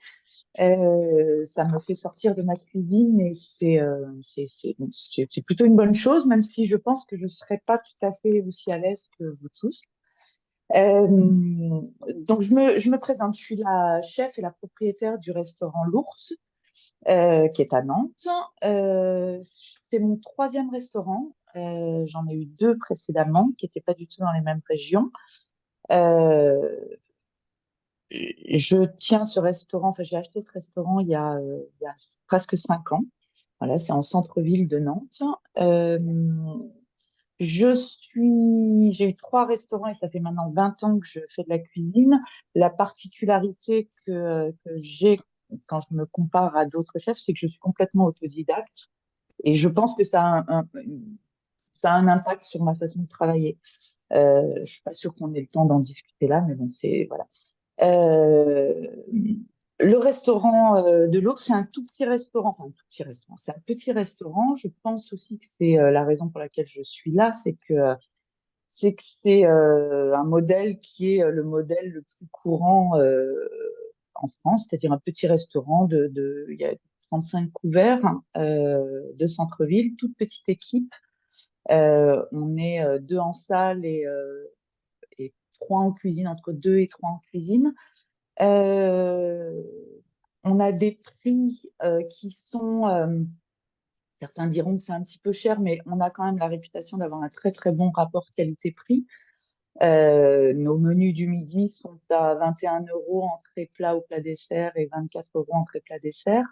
Ça me fait sortir de ma cuisine et c'est plutôt une bonne chose, même si je pense que je ne serai pas tout à fait aussi à l'aise que vous tous. Donc, je me présente, je suis la chef et la propriétaire du restaurant L'Ours, qui est à Nantes. C'est mon troisième restaurant. J'en ai eu deux précédemment qui n'étaient pas du tout dans les mêmes régions. Je tiens ce restaurant, enfin, j'ai acheté ce restaurant il y a presque 5 ans. Voilà, c'est en centre-ville de Nantes. J'ai eu 3 restaurants et ça fait maintenant 20 ans que je fais de la cuisine. La particularité que j'ai quand je me compare à d'autres chefs, c'est que je suis complètement autodidacte et je pense que ça a un impact sur ma façon de travailler. Je suis pas sûre qu'on ait le temps d'en discuter là, mais bon, voilà. Euh, le restaurant de l'Ours, c'est un tout petit restaurant, enfin un tout petit restaurant, c'est un petit restaurant. Je pense aussi que c'est la raison pour laquelle je suis là, c'est un modèle qui est le modèle le plus courant en France, c'est-à-dire un petit restaurant il y a 35 couverts de centre-ville, toute petite équipe. On est 2 en salle et 3 en cuisine, entre 2 et 3 en cuisine. Euh, on a des prix qui sont, certains diront que c'est un petit peu cher, mais on a quand même la réputation d'avoir un très très bon rapport qualité-prix. Nos menus du midi sont à 21 € entrée plat ou plat dessert et 24 € entrée plat dessert.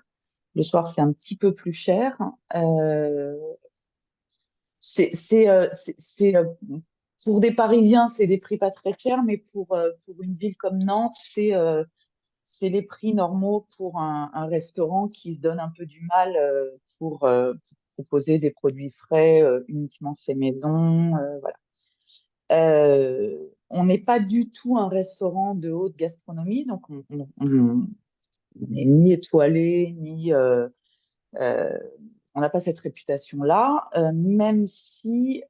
Le soir, c'est un petit peu plus cher. Pour des Parisiens, c'est des prix pas très chers, mais pour une ville comme Nantes, c'est les prix normaux pour un restaurant qui se donne un peu du mal pour proposer des produits frais uniquement faits maison. Voilà. On n'est pas du tout un restaurant de haute gastronomie, donc on n'est ni étoilé, on n'a pas cette réputation-là, même si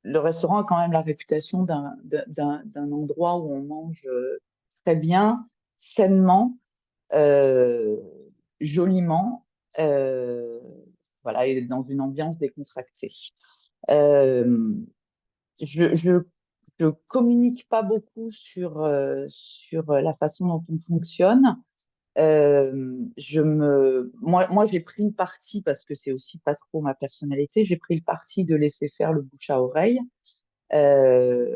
le restaurant a quand même la réputation d'un endroit où on mange très bien, sainement, euh, joliment, voilà, et dans une ambiance décontractée. Euh, je communique pas beaucoup sur la façon dont on fonctionne. Moi, j'ai pris le parti, parce que c'est aussi pas trop ma personnalité, j'ai pris le parti de laisser faire le bouche à oreille. Euh,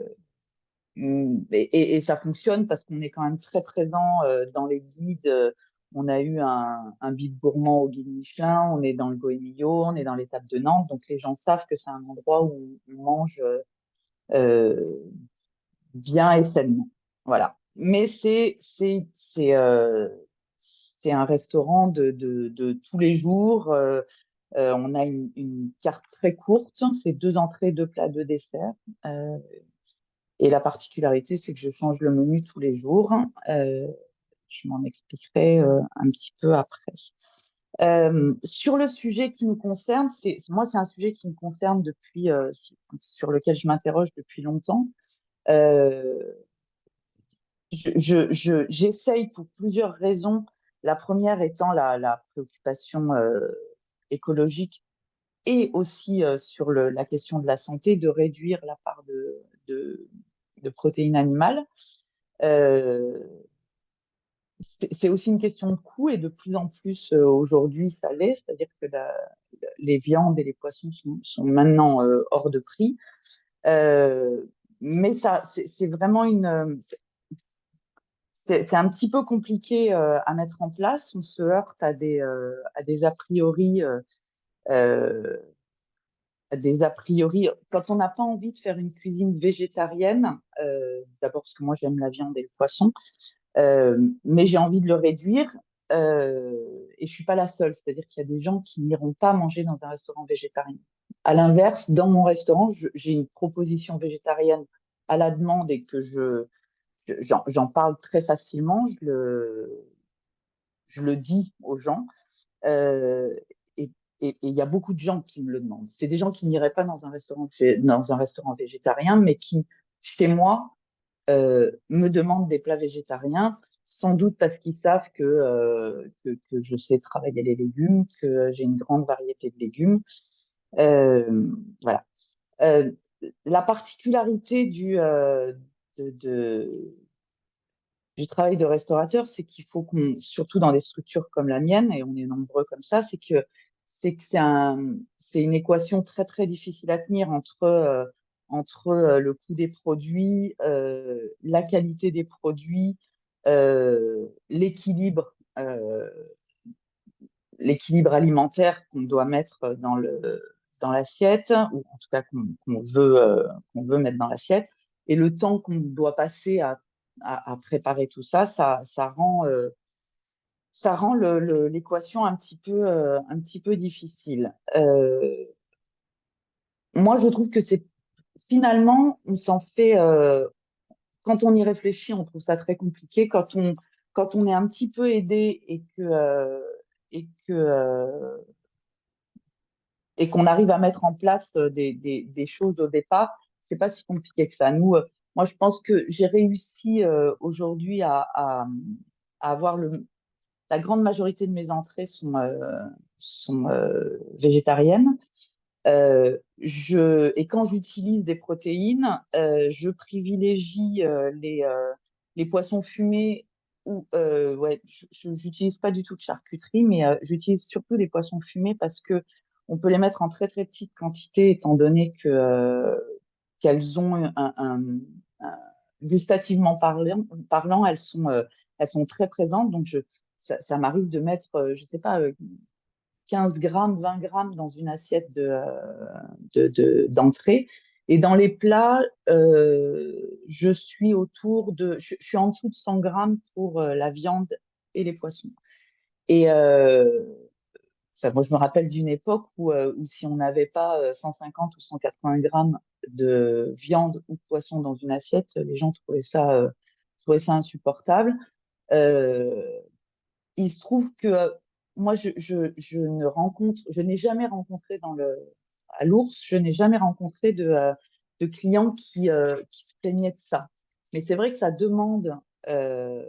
et ça fonctionne parce qu'on est quand même très présent dans les guides. On a eu un guide gourmand au guide Michelin, on est dans le Goemio, on est dans l'étape de Nantes, donc les gens savent que c'est un endroit où on mange euh, bien et sainement. Voilà. Mais c'est un restaurant de tous les jours. On a une carte très courte, c'est 2 entrées, 2 plats, 2 desserts. Et la particularité, c'est que je change le menu tous les jours. Je m'en expliquerai un petit peu après. Sur le sujet qui nous concerne, moi, c'est un sujet qui me concerne sur lequel je m'interroge depuis longtemps. J'essaye pour plusieurs raisons. La première étant la préoccupation écologique et aussi sur la question de la santé, de réduire la part de protéines animales. C'est aussi une question de coût et de plus en plus aujourd'hui ça l'est, c'est-à-dire que les viandes et les poissons sont maintenant hors de prix. Mais c'est vraiment c'est un petit peu compliqué à mettre en place. On se heurte à des a priori. Des a priori, quand on n'a pas envie de faire une cuisine végétarienne, d'abord parce que moi j'aime la viande et le poisson, mais j'ai envie de le réduire et je suis pas la seule, c'est-à-dire qu'il y a des gens qui n'iront pas manger dans un restaurant végétarien. À l'inverse, dans mon restaurant, j'ai une proposition végétarienne à la demande et que j'en parle très facilement, je le dis aux gens. Euh, et il y a beaucoup de gens qui me le demandent. C'est des gens qui n'iraient pas dans un restaurant végétarien, mais qui, chez moi, me demandent des plats végétariens, sans doute parce qu'ils savent que je sais travailler les légumes, que j'ai une grande variété de légumes. Voilà. Euh, la particularité de, de, du travail de restaurateur, c'est qu'il faut surtout dans des structures comme la mienne, et on est nombreux comme ça, c'est une équation très très difficile à tenir entre le coût des produits, la qualité des produits, l'équilibre alimentaire qu'on doit mettre dans l'assiette, ou en tout cas qu'on veut mettre dans l'assiette. Et le temps qu'on doit passer à préparer tout ça, ça rend l'équation un petit peu difficile. Moi, je trouve que c'est finalement, on s'en fait, quand on y réfléchit, on trouve ça très compliqué. Quand on est un petit peu aidé et qu'on arrive à mettre en place des choses au départ, c'est pas si compliqué que ça. Nous, moi, je pense que j'ai réussi aujourd'hui à avoir la grande majorité de mes entrées sont végétariennes. Et quand j'utilise des protéines, je privilégie les poissons fumés ou ouais, je n'utilise pas du tout de charcuterie, mais j'utilise surtout des poissons fumés parce que on peut les mettre en très très petite quantité, étant donné qu'elles ont gustativement parlant, elles sont très présentes. Donc ça m'arrive de mettre, je sais pas, 15 grammes, 20 grammes dans une assiette d'entrée. Et dans les plats, je suis je suis en dessous de 100 grammes pour la viande et les poissons. Et moi, je me rappelle d'une époque où si on n'avait pas 150 ou 180 grammes de viande ou de poisson dans une assiette, les gens trouvaient ça insupportable. Euh, il se trouve que moi, je n'ai jamais rencontré à l'ours, je n'ai jamais rencontré de clients qui se plaignaient de ça. Mais c'est vrai que euh,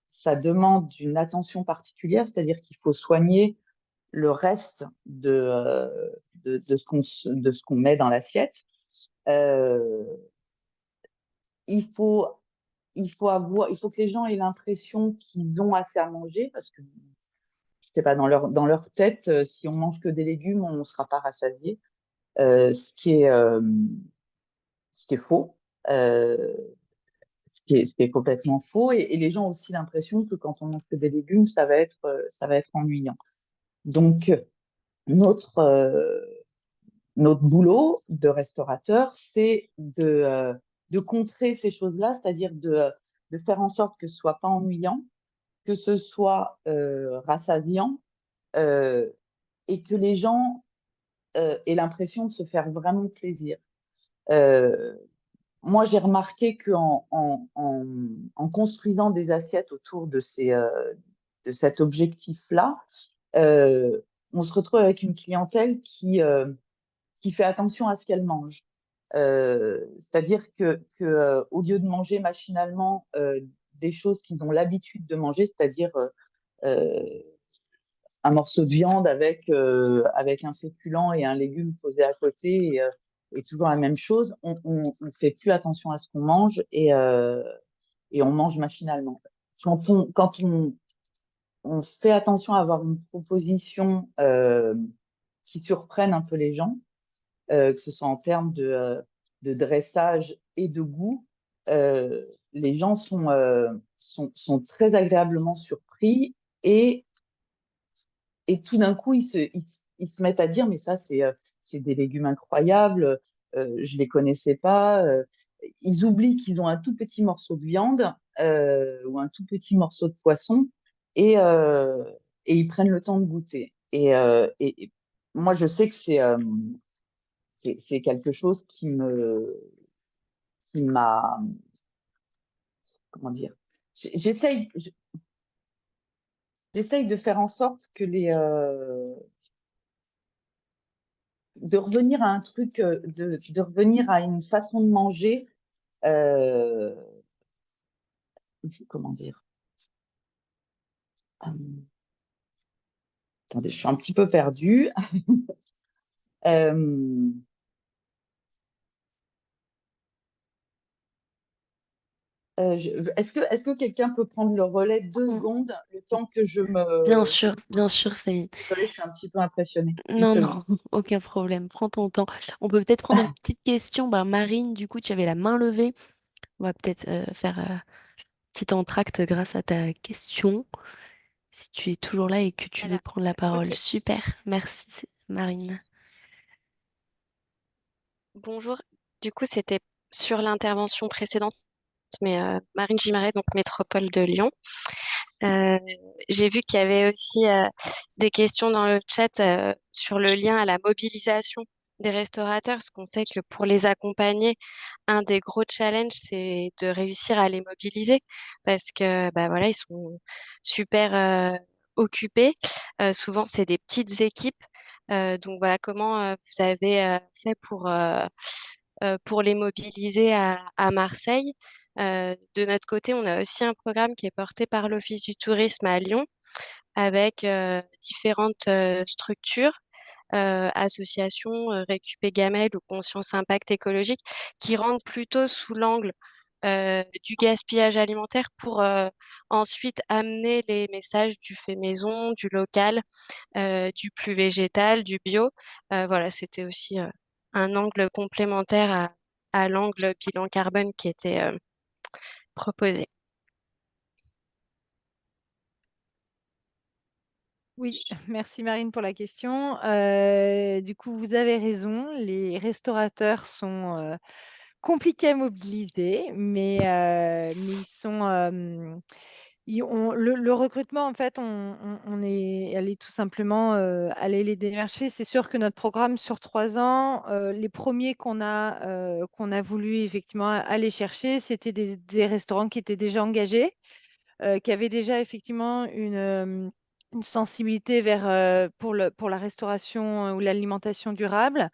ça demande une attention particulière, c'est-à-dire qu'il faut soigner le reste de ce qu'on met dans l'assiette. Euh, il faut, il faut que les gens aient l'impression qu'ils ont assez à manger, parce que je sais pas, dans leur tête, si on mange que des légumes, on ne sera pas rassasié, euh, ce qui est, euh, ce qui est faux, euh, ce qui est complètement faux. Et les gens ont aussi l'impression que quand on mange que des légumes, ça va être ennuyant. Donc, notre, euh, notre boulot de restaurateur, c'est de contrer ces choses-là, c'est-à-dire de faire en sorte que ce soit pas ennuyant, que ce soit rassasiant, euh, et que les gens aient l'impression de se faire vraiment plaisir. Euh, Moi, j'ai remarqué en construisant des assiettes autour de cet objectif-là, euh, on se retrouve avec une clientèle qui fait attention à ce qu'elle mange. C'est-à-dire au lieu de manger machinalement des choses qu'ils ont l'habitude de manger, c'est-à-dire euh, un morceau de viande avec un féculent et un légume posé à côté et toujours la même chose, on fait plus attention à ce qu'on mange et on mange machinalement. Quand on fait attention à avoir une proposition qui surprenne un peu les gens, que ce soit en termes de dressage et de goût, les gens sont très agréablement surpris et et tout d'un coup, ils se mettent à dire, mais ça, c'est des légumes incroyables, je les connaissais pas. Ils oublient qu'ils ont un tout petit morceau de viande ou un tout petit morceau de poisson et, euh, et ils prennent le temps de goûter. Et moi, je sais que c'est quelque chose qui m'a, comment dire, j'essaye, j'essaye de faire en sorte que de revenir à un truc, de revenir à une façon de manger, euh, comment dire, attendez, je suis un petit peu perdue. Euh, est-ce que quelqu'un peut prendre le relais 2 secondes, le temps que Bien sûr, Céline. Désolée, je suis un petit peu impressionnée. Une Non, seconde. non, aucun problème. Prends ton temps. On peut peut-être prendre une petite question. Ben, Marine, du coup, tu avais la main levée. On va peut-être faire petit entracte grâce à ta question. Si tu es toujours là et que tu veux Voilà. prendre la parole. Ok. Super, merci Marine. Bonjour. Du coup, c'était sur l'intervention précédente, mais Marine Gimaret, donc métropole de Lyon. Euh, j'ai vu qu'il y avait aussi des questions dans le chat sur le lien à la mobilisation des restaurateurs, parce qu'on sait que pour les accompagner, un des gros challenges, c'est de réussir à les mobiliser, parce que bah voilà, ils sont super occupés. Souvent, c'est des petites équipes. Donc voilà, comment vous avez fait pour les mobiliser à Marseille. De notre côté, on a aussi un programme qui est porté par l'Office du tourisme à Lyon avec différentes structures, associations, Récup et Gamelle ou Conscience Impact écologique, qui rentrent plutôt sous l'angle du gaspillage alimentaire pour ensuite amener les messages du fait maison, du local, du plus végétal, du bio. Voilà, c'était aussi un angle complémentaire à l'angle bilan carbone qui était proposé. Oui, merci Marine pour la question. Du coup, vous avez raison, les restaurateurs sont compliqués à mobiliser, mais ils sont, le recrutement, en fait, on est allé tout simplement aller les démarcher. C'est sûr que notre programme sur 3 ans, les premiers qu'on a voulu effectivement aller chercher, c'était des restaurants qui étaient déjà engagés, qui avaient déjà effectivement une sensibilité vers, pour la restauration ou l'alimentation durable.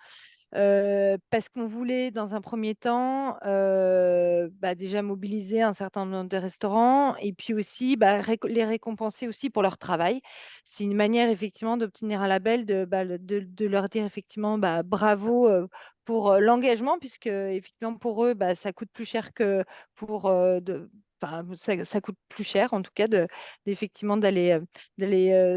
Parce qu'on voulait, dans un premier temps, bah, déjà mobiliser un certain nombre de restaurants et puis aussi bah, les récompenser aussi pour leur travail. C'est une manière effectivement d'obtenir un label, de leur dire effectivement bah, bravo pour l'engagement, puisque effectivement pour eux, bah, ça coûte plus cher que pour enfin, ça coûte plus cher en tout cas effectivement d'aller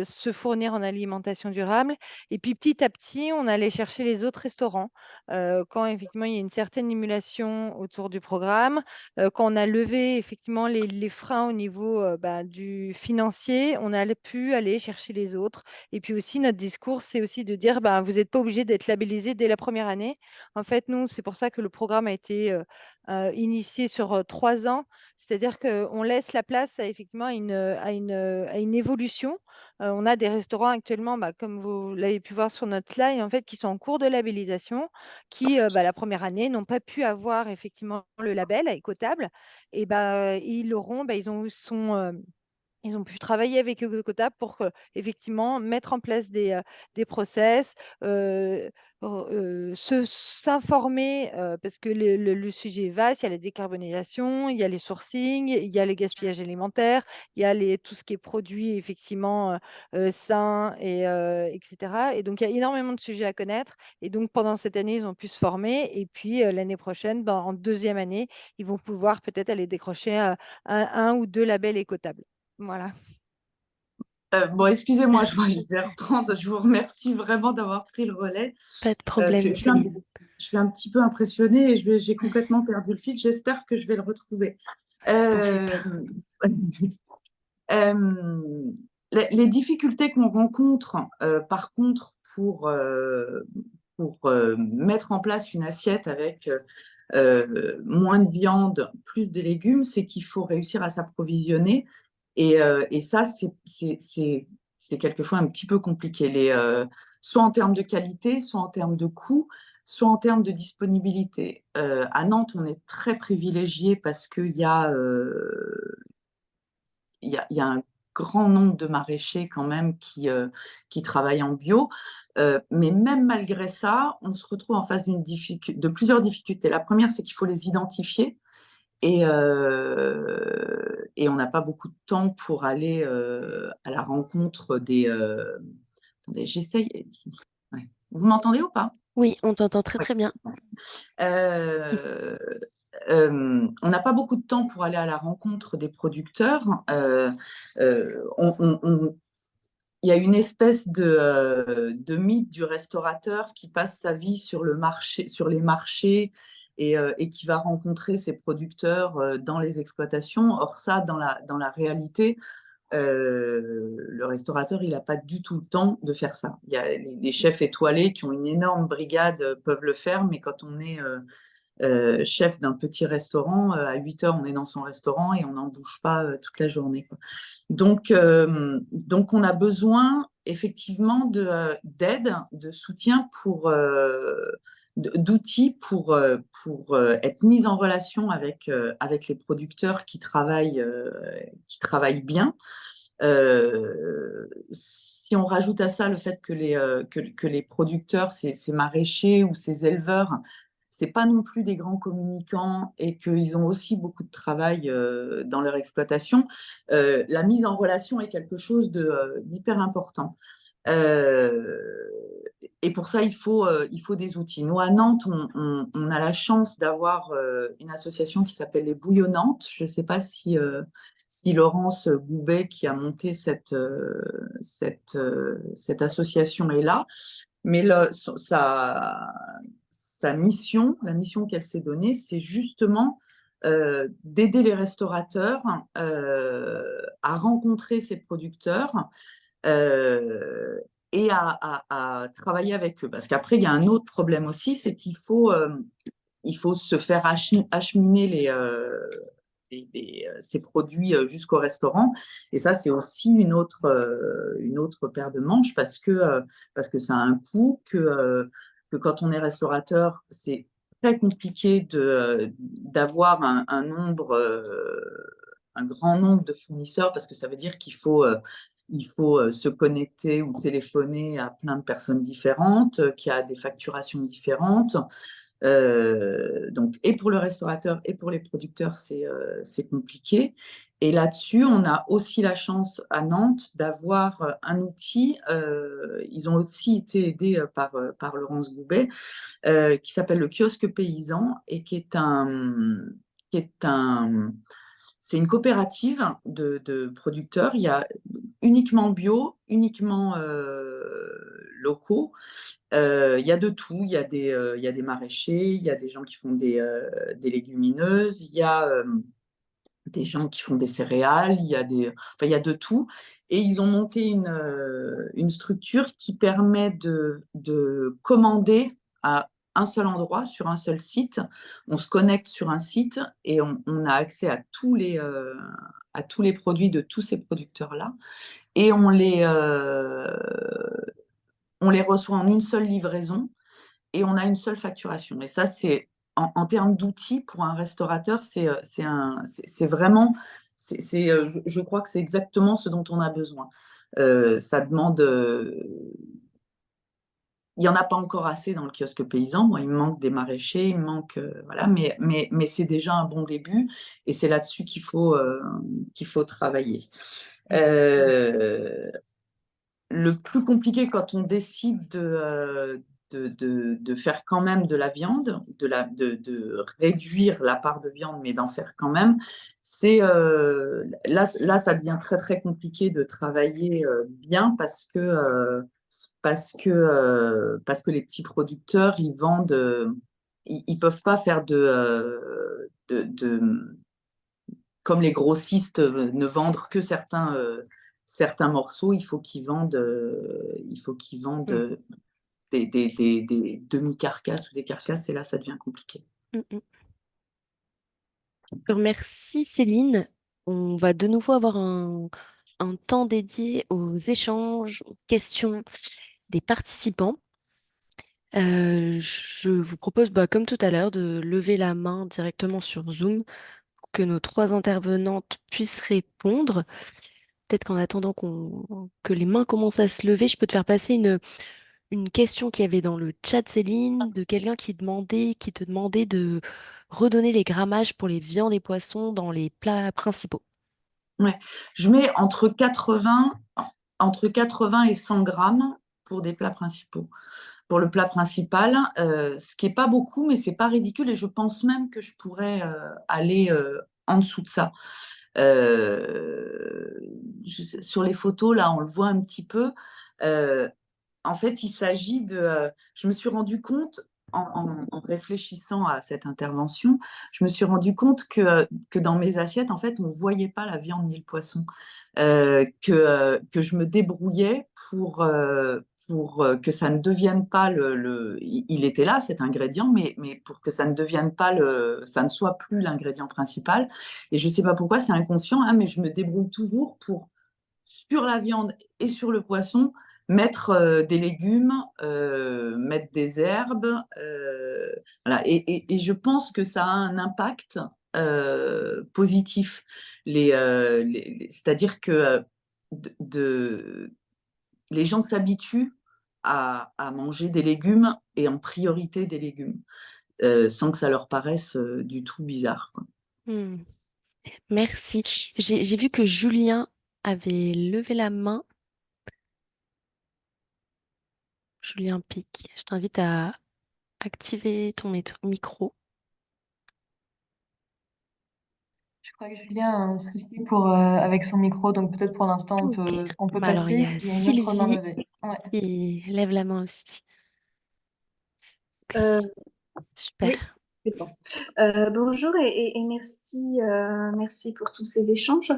se fournir en alimentation durable. Et puis petit à petit, on allait chercher les autres restaurants quand effectivement il y a une certaine émulation autour du programme, quand on a levé effectivement les freins au niveau bah, du financier, on a pu aller chercher les autres. Et puis aussi, notre discours, c'est aussi de dire, bah, vous n'êtes pas obligé d'être labellisé dès la première année. En fait, nous, c'est pour ça que le programme a été initié sur 3 ans, c'est-à-dire qu'on laisse la place à, effectivement à une évolution. On a des restaurants actuellement, bah, comme vous l'avez pu voir sur notre slide, en fait, qui sont en cours de labellisation, qui, bah, la première année, n'ont pas pu avoir effectivement le label écotable. Et bah, ils l'auront, bah, ils ont pu travailler avec Ecotable pour effectivement mettre en place des process, s'informer, parce que le sujet est vaste. Il y a la décarbonisation, il y a les sourcings, il y a le gaspillage alimentaire, il y a tout ce qui est produit effectivement sain, etc. Et donc, il y a énormément de sujets à connaître. Et donc, pendant cette année, ils ont pu se former. Et puis, l'année prochaine, ben, en deuxième année, ils vont pouvoir peut-être aller décrocher un ou deux labels écotables. Voilà. Bon, excusez-moi, je vais reprendre. Je vous remercie vraiment d'avoir pris le relais. Pas de problème, Céline. Je suis un petit peu impressionnée et j'ai complètement perdu le fil. J'espère que je vais le retrouver. Les difficultés qu'on rencontre, par contre, pour mettre en place une assiette avec moins de viande, plus de légumes, c'est qu'il faut réussir à s'approvisionner. Et ça, c'est quelquefois un petit peu compliqué, soit en termes de qualité, soit en termes de coût, soit en termes de disponibilité. À Nantes, on est très privilégié parce qu'il y a un grand nombre de maraîchers quand même qui travaillent en bio. Mais même malgré ça, on se retrouve en face de plusieurs difficultés. La première, c'est qu'il faut les identifier. Et on n'a pas beaucoup de temps pour aller à la rencontre des... Attendez, j'essaye. Ouais. Vous m'entendez ou pas? Oui, on t'entend très très bien. On n'a pas beaucoup de temps pour aller à la rencontre des producteurs. Il y a une espèce de mythe du restaurateur qui passe sa vie sur les marchés et qui va rencontrer ses producteurs dans les exploitations. Or, ça, dans la réalité, le restaurateur, il n'a pas du tout le temps de faire ça. Il y a les chefs étoilés qui ont une énorme brigade peuvent le faire, mais quand on est chef d'un petit restaurant, à 8 heures, on est dans son restaurant et on n'en bouge pas toute la journée, quoi. Donc, on a besoin effectivement d'aide, de soutien d'outils pour être mis en relation avec les producteurs qui travaillent bien. Si on rajoute à ça le fait que les producteurs, ces maraîchers ou ces éleveurs, c'est pas non plus des grands communicants et qu'ils ont aussi beaucoup de travail dans leur exploitation, la mise en relation est quelque chose d'hyper important. Et pour ça, il faut des outils. Nous, à Nantes, on a la chance d'avoir une association qui s'appelle les Bouillonnantes. Je ne sais pas si Laurence Goubet, qui a monté cette association, est là. Mais sa mission, la mission qu'elle s'est donnée, c'est justement d'aider les restaurateurs à rencontrer ces producteurs et à travailler avec eux. Parce qu'après, il y a un autre problème aussi, c'est qu'il faut se faire acheminer ces produits jusqu'au restaurant. Et ça, c'est aussi une autre paire de manches parce que ça a un coût, que quand on est restaurateur, c'est très compliqué d'avoir un grand nombre de fournisseurs parce que ça veut dire qu'il faut se connecter ou téléphoner à plein de personnes différentes, qu'il y a des facturations différentes. Donc, et pour le restaurateur et pour les producteurs, c'est compliqué. Et là-dessus, on a aussi la chance à Nantes d'avoir un outil. Ils ont aussi été aidés par Laurence Goubet, qui s'appelle le kiosque paysan et c'est une coopérative de producteurs. Il y a uniquement bio, uniquement locaux. Il y a de tout. Il y a des maraîchers, il y a des gens qui font des légumineuses, il y a des gens qui font des céréales, il y a de tout. Et ils ont monté une structure qui permet de commander à un seul endroit, sur un seul site. On se connecte sur un site et on a accès à tous les produits de tous ces producteurs-là. Et on les reçoit en une seule livraison et on a une seule facturation. Et ça, c'est en termes d'outils pour un restaurateur, c'est vraiment, je crois que c'est exactement ce dont on a besoin. Ça demande, il n'y en a pas encore assez dans le kiosque paysan. Bon, il me manque des maraîchers, il me manque, voilà, mais c'est déjà un bon début et c'est là-dessus qu'il faut travailler. Le plus compliqué quand on décide de faire quand même de la viande, de réduire la part de viande, mais d'en faire quand même, c'est là, ça devient très très compliqué de travailler bien parce que les petits producteurs, ils vendent, ils peuvent pas faire comme les grossistes ne vendent que certains morceaux, il faut qu'ils vendent des demi-carcasses ou des carcasses, et là, ça devient compliqué. Merci Céline. On va de nouveau avoir un temps dédié aux échanges, aux questions des participants. Je vous propose, comme tout à l'heure, de lever la main directement sur Zoom pour que nos 3 intervenantes puissent répondre. Peut-être qu'en attendant que les mains commencent à se lever, je peux te faire passer une question qu'il y avait dans le chat, Céline, de quelqu'un qui te demandait de redonner les grammages pour les viandes et poissons dans les plats principaux. Ouais. Je mets entre 80 et 100 grammes pour des plats principaux. Pour le plat principal, ce qui n'est pas beaucoup, mais ce n'est pas ridicule, et je pense même que je pourrais aller en dessous de ça. Sur les photos, là, on le voit un petit peu. En fait, il s'agit de... je me suis rendu compte, en réfléchissant à cette intervention, je me suis rendu compte que dans mes assiettes, en fait, on ne voyait pas la viande ni le poisson. Que je me débrouillais pour que ça ne devienne pas il était là, cet ingrédient, mais pour que ça ne devienne pas ça ne soit plus l'ingrédient principal. Et je ne sais pas pourquoi, c'est inconscient, hein, mais je me débrouille toujours pour, sur la viande et sur le poisson, mettre des légumes, mettre des herbes. Voilà. Et je pense que ça a un impact positif. C'est-à-dire que les gens s'habituent à manger des légumes et en priorité des légumes, sans que ça leur paraisse du tout bizarre, quoi. Hmm. Merci. J'ai vu que Julien avait levé la main. Julien Pic, je t'invite à activer ton micro. Je crois que Julien a un souci avec son micro, donc peut-être pour l'instant Ok. on peut Bah alors, il y passer. a Il y a une autre main Sylvie levée. Ouais. qui lève la main aussi. Euh, Super. oui, c'est bon. Bonjour et merci, merci pour tous ces échanges.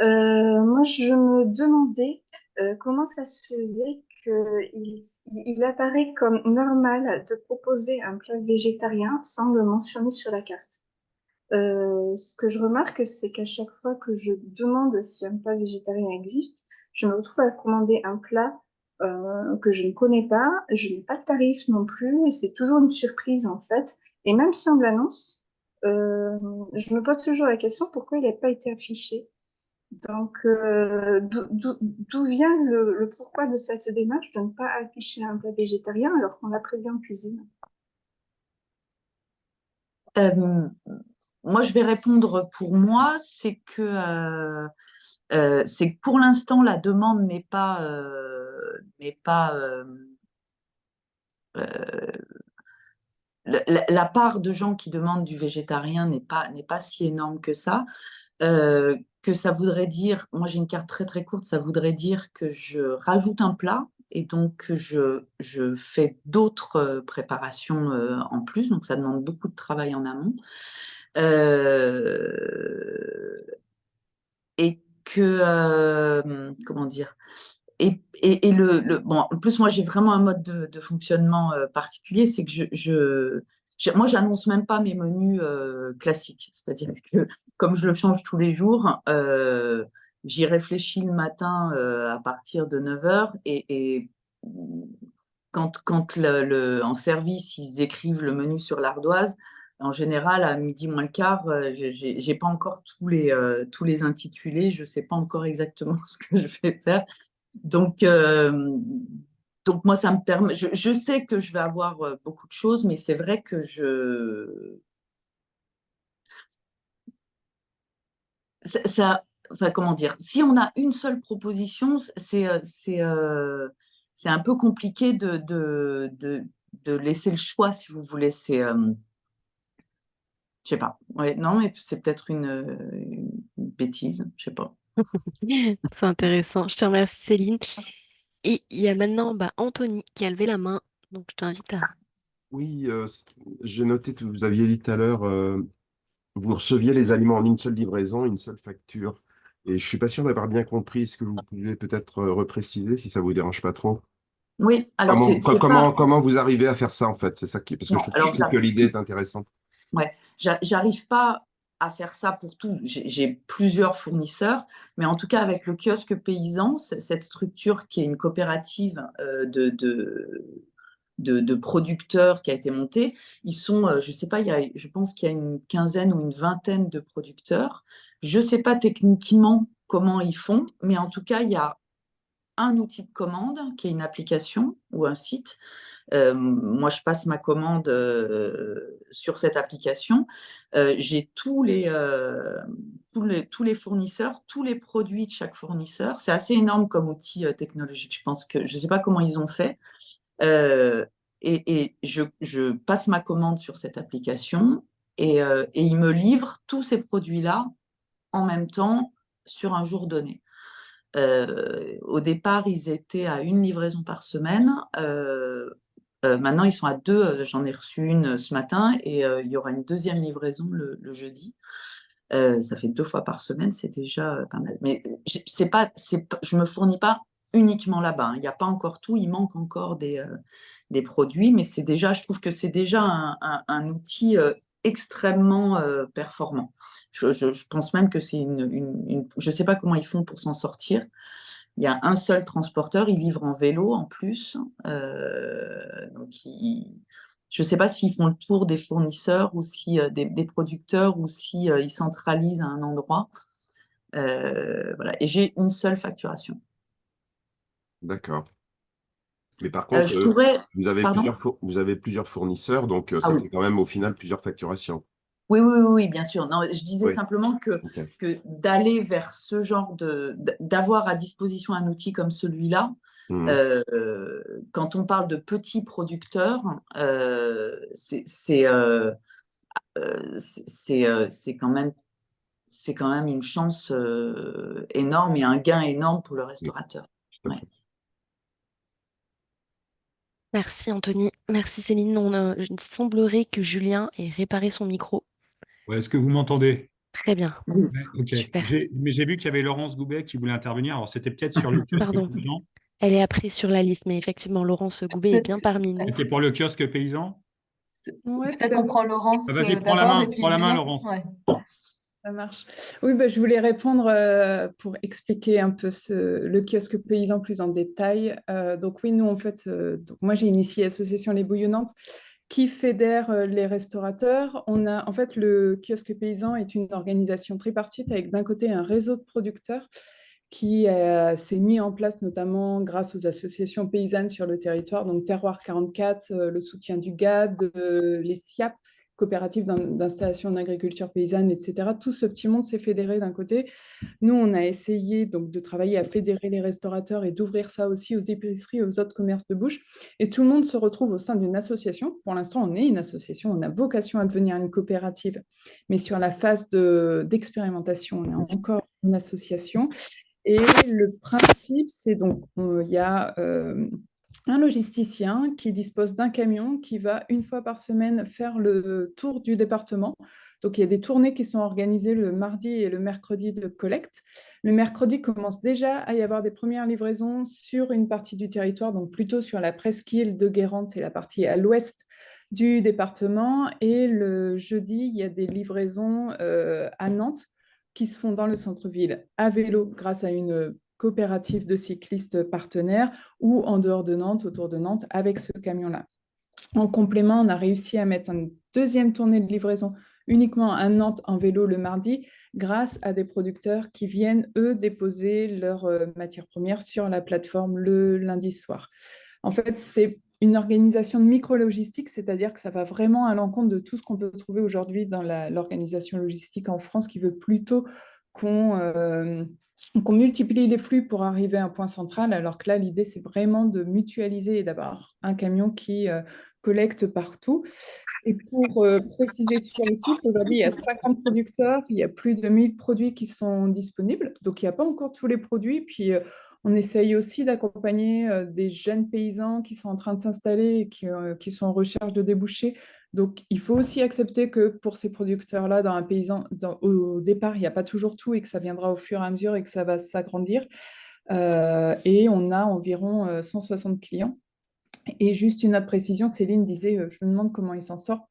Moi, je me demandais comment ça se faisait qu'il apparaît comme normal de proposer un plat végétarien sans le mentionner sur la carte. Ce que je remarque, c'est qu'à chaque fois que je demande si un plat végétarien existe, je me retrouve à commander un plat que je ne connais pas, je n'ai pas de tarif non plus, et c'est toujours une surprise en fait. Et même si on me l'annonce, je me pose toujours la question pourquoi il n'a pas été affiché. Donc, d'où vient le pourquoi de cette démarche de ne pas afficher un plat végétarien alors qu'on l'a prévu en cuisine? Moi, je vais répondre pour moi, c'est que pour l'instant, la demande n'est pas, la part de gens qui demandent du végétarien n'est pas si énorme que ça. Que ça voudrait dire, moi j'ai une carte très très courte, ça voudrait dire que je rajoute un plat et donc que je fais d'autres préparations en plus, donc ça demande beaucoup de travail en amont. Et que, comment dire, bon, en plus, moi, j'ai vraiment un mode de fonctionnement particulier, c'est que moi, j'annonce même pas mes menus classiques. C'est-à-dire que comme je le change tous les jours, j'y réfléchis le matin à partir de 9h et quand en service, ils écrivent le menu sur l'ardoise, en général, à midi moins le quart, j'ai pas encore tous les intitulés, je sais pas encore exactement ce que je vais faire. Donc moi, ça me permet. Je sais que je vais avoir beaucoup de choses, mais c'est vrai que comment dire, si on a une seule proposition, c'est un peu compliqué de laisser le choix, si vous voulez. Je sais pas. Ouais, non, mais c'est peut-être une bêtise, je sais pas. C'est intéressant. Je te remercie, Céline. Et il y a maintenant Anthony qui a levé la main. Donc, je t'invite à... Oui, j'ai noté que vous aviez dit tout à l'heure, vous receviez les aliments en une seule livraison, une seule facture. Et je suis pas sûr d'avoir bien compris. Est-ce que vous pouvez peut-être repréciser si ça vous dérange pas trop? Oui, alors c'est pas. Comment vous arrivez à faire ça en fait? C'est ça qui... Parce que Non, alors je trouve que l'idée est intéressante. ouais, j'arrive pas à faire ça pour tout. J'ai plusieurs fournisseurs, mais en tout cas avec le kiosque paysan, cette structure qui est une coopérative de producteurs qui a été montée, ils sont, je sais pas, je pense qu'il y a une quinzaine ou une vingtaine de producteurs. Je sais pas techniquement comment ils font, mais en tout cas, il y a un outil de commande qui est une application ou un site. Moi, je passe ma commande sur cette application. J'ai tous les fournisseurs, tous les produits de chaque fournisseur. C'est assez énorme comme outil technologique. Je pense que je ne sais pas comment ils ont fait. Et je passe ma commande sur cette application et ils me livrent tous ces produits-là en même temps sur un jour donné. Au départ, ils étaient à une livraison par semaine. Maintenant, ils sont à 2. J'en ai reçu une ce matin et il y aura une deuxième livraison le jeudi. Ça fait 2 fois par semaine, c'est déjà pas mal. Mais je me fournis pas uniquement là-bas, hein. Il n'y a pas encore tout, il manque encore des produits, mais je trouve que c'est déjà un outil extrêmement performant. Je pense même que c'est je ne sais pas comment ils font pour s'en sortir. Il y a un seul transporteur, il livre en vélo en plus. Donc, je ne sais pas s'ils font le tour des fournisseurs ou si des producteurs ou si ils centralisent à un endroit. Voilà. Et j'ai une seule facturation. D'accord. Mais par contre, Je pourrais. vous avez Pardon? vous avez plusieurs fournisseurs, donc Ah ça oui. fait quand même au final plusieurs facturations. Oui, bien sûr. Non, je disais Oui. simplement Ok. que d'aller vers ce genre d'avoir à disposition un outil comme celui-là, Mhm. quand on parle de petits producteurs, c'est quand même une chance énorme et un gain énorme pour le restaurateur. Tout à Ouais. fait. Merci Anthony, merci Céline. Il semblerait que Julien ait réparé son micro. Ouais, est-ce que vous m'entendez? Très bien, Oui. Ouais, ok. super. Mais j'ai vu qu'il y avait Laurence Goubet qui voulait intervenir. Alors, c'était peut-être sur le kiosque Pardon, paysan. elle est après sur la liste, mais effectivement, Laurence Goubet est bien parmi nous. C'était pour le kiosque paysan? Ouais, tout Peut-être à qu'on fait. prend Laurence Ah, vas-y, d'abord et puis prends la main, Julien. Laurence. Ouais. Ça marche. Oui, bah, je voulais répondre pour expliquer un peu le kiosque paysan plus en détail. Donc oui, nous, en fait, donc moi, j'ai initié l'association Les Bouillonnantes qui fédère les restaurateurs. En fait, le kiosque paysan est une organisation tripartite avec d'un côté un réseau de producteurs qui s'est mis en place notamment grâce aux associations paysannes sur le territoire, donc Terroir 44, le soutien du GAD, les SIAP, coopératives d'installation en agriculture paysanne, etc. Tout ce petit monde s'est fédéré d'un côté. Nous, on a essayé donc de travailler à fédérer les restaurateurs et d'ouvrir ça aussi aux épiceries et aux autres commerces de bouche. Et tout le monde se retrouve au sein d'une association. Pour l'instant, on est une association, on a vocation à devenir une coopérative. Mais sur la phase d'expérimentation, on est encore une association. Et le principe, c'est donc, il y a un logisticien qui dispose d'un camion qui va une fois par semaine faire le tour du département. Donc, il y a des tournées qui sont organisées le mardi et le mercredi de collecte. Le mercredi commence déjà à y avoir des premières livraisons sur une partie du territoire, donc plutôt sur la presqu'île de Guérande, c'est la partie à l'ouest du département. Et le jeudi, il y a des livraisons à Nantes qui se font dans le centre-ville à vélo grâce à une coopérative de cyclistes partenaires ou en dehors de Nantes, autour de Nantes, avec ce camion-là. En complément, on a réussi à mettre une deuxième tournée de livraison uniquement à Nantes en vélo le mardi grâce à des producteurs qui viennent, eux, déposer leurs matières premières sur la plateforme le lundi soir. En fait, c'est une organisation de micro-logistique, c'est-à-dire que ça va vraiment à l'encontre de tout ce qu'on peut trouver aujourd'hui dans l'organisation logistique en France, qui veut plutôt qu'on multiplie les flux pour arriver à un point central, alors que là, l'idée, c'est vraiment de mutualiser et d'avoir un camion qui collecte partout. Et pour préciser sur les chiffres, aujourd'hui, il y a 50 producteurs, il y a plus de 1000 produits qui sont disponibles. Donc, il n'y a pas encore tous les produits. Puis, on essaye aussi d'accompagner des jeunes paysans qui sont en train de s'installer et qui sont en recherche de débouchés. Donc, il faut aussi accepter que pour ces producteurs-là, au départ, il n'y a pas toujours tout et que ça viendra au fur et à mesure et que ça va s'agrandir. Et on a environ 160 clients. Et juste une autre précision, Céline disait, je me demande comment ils s'en sortent.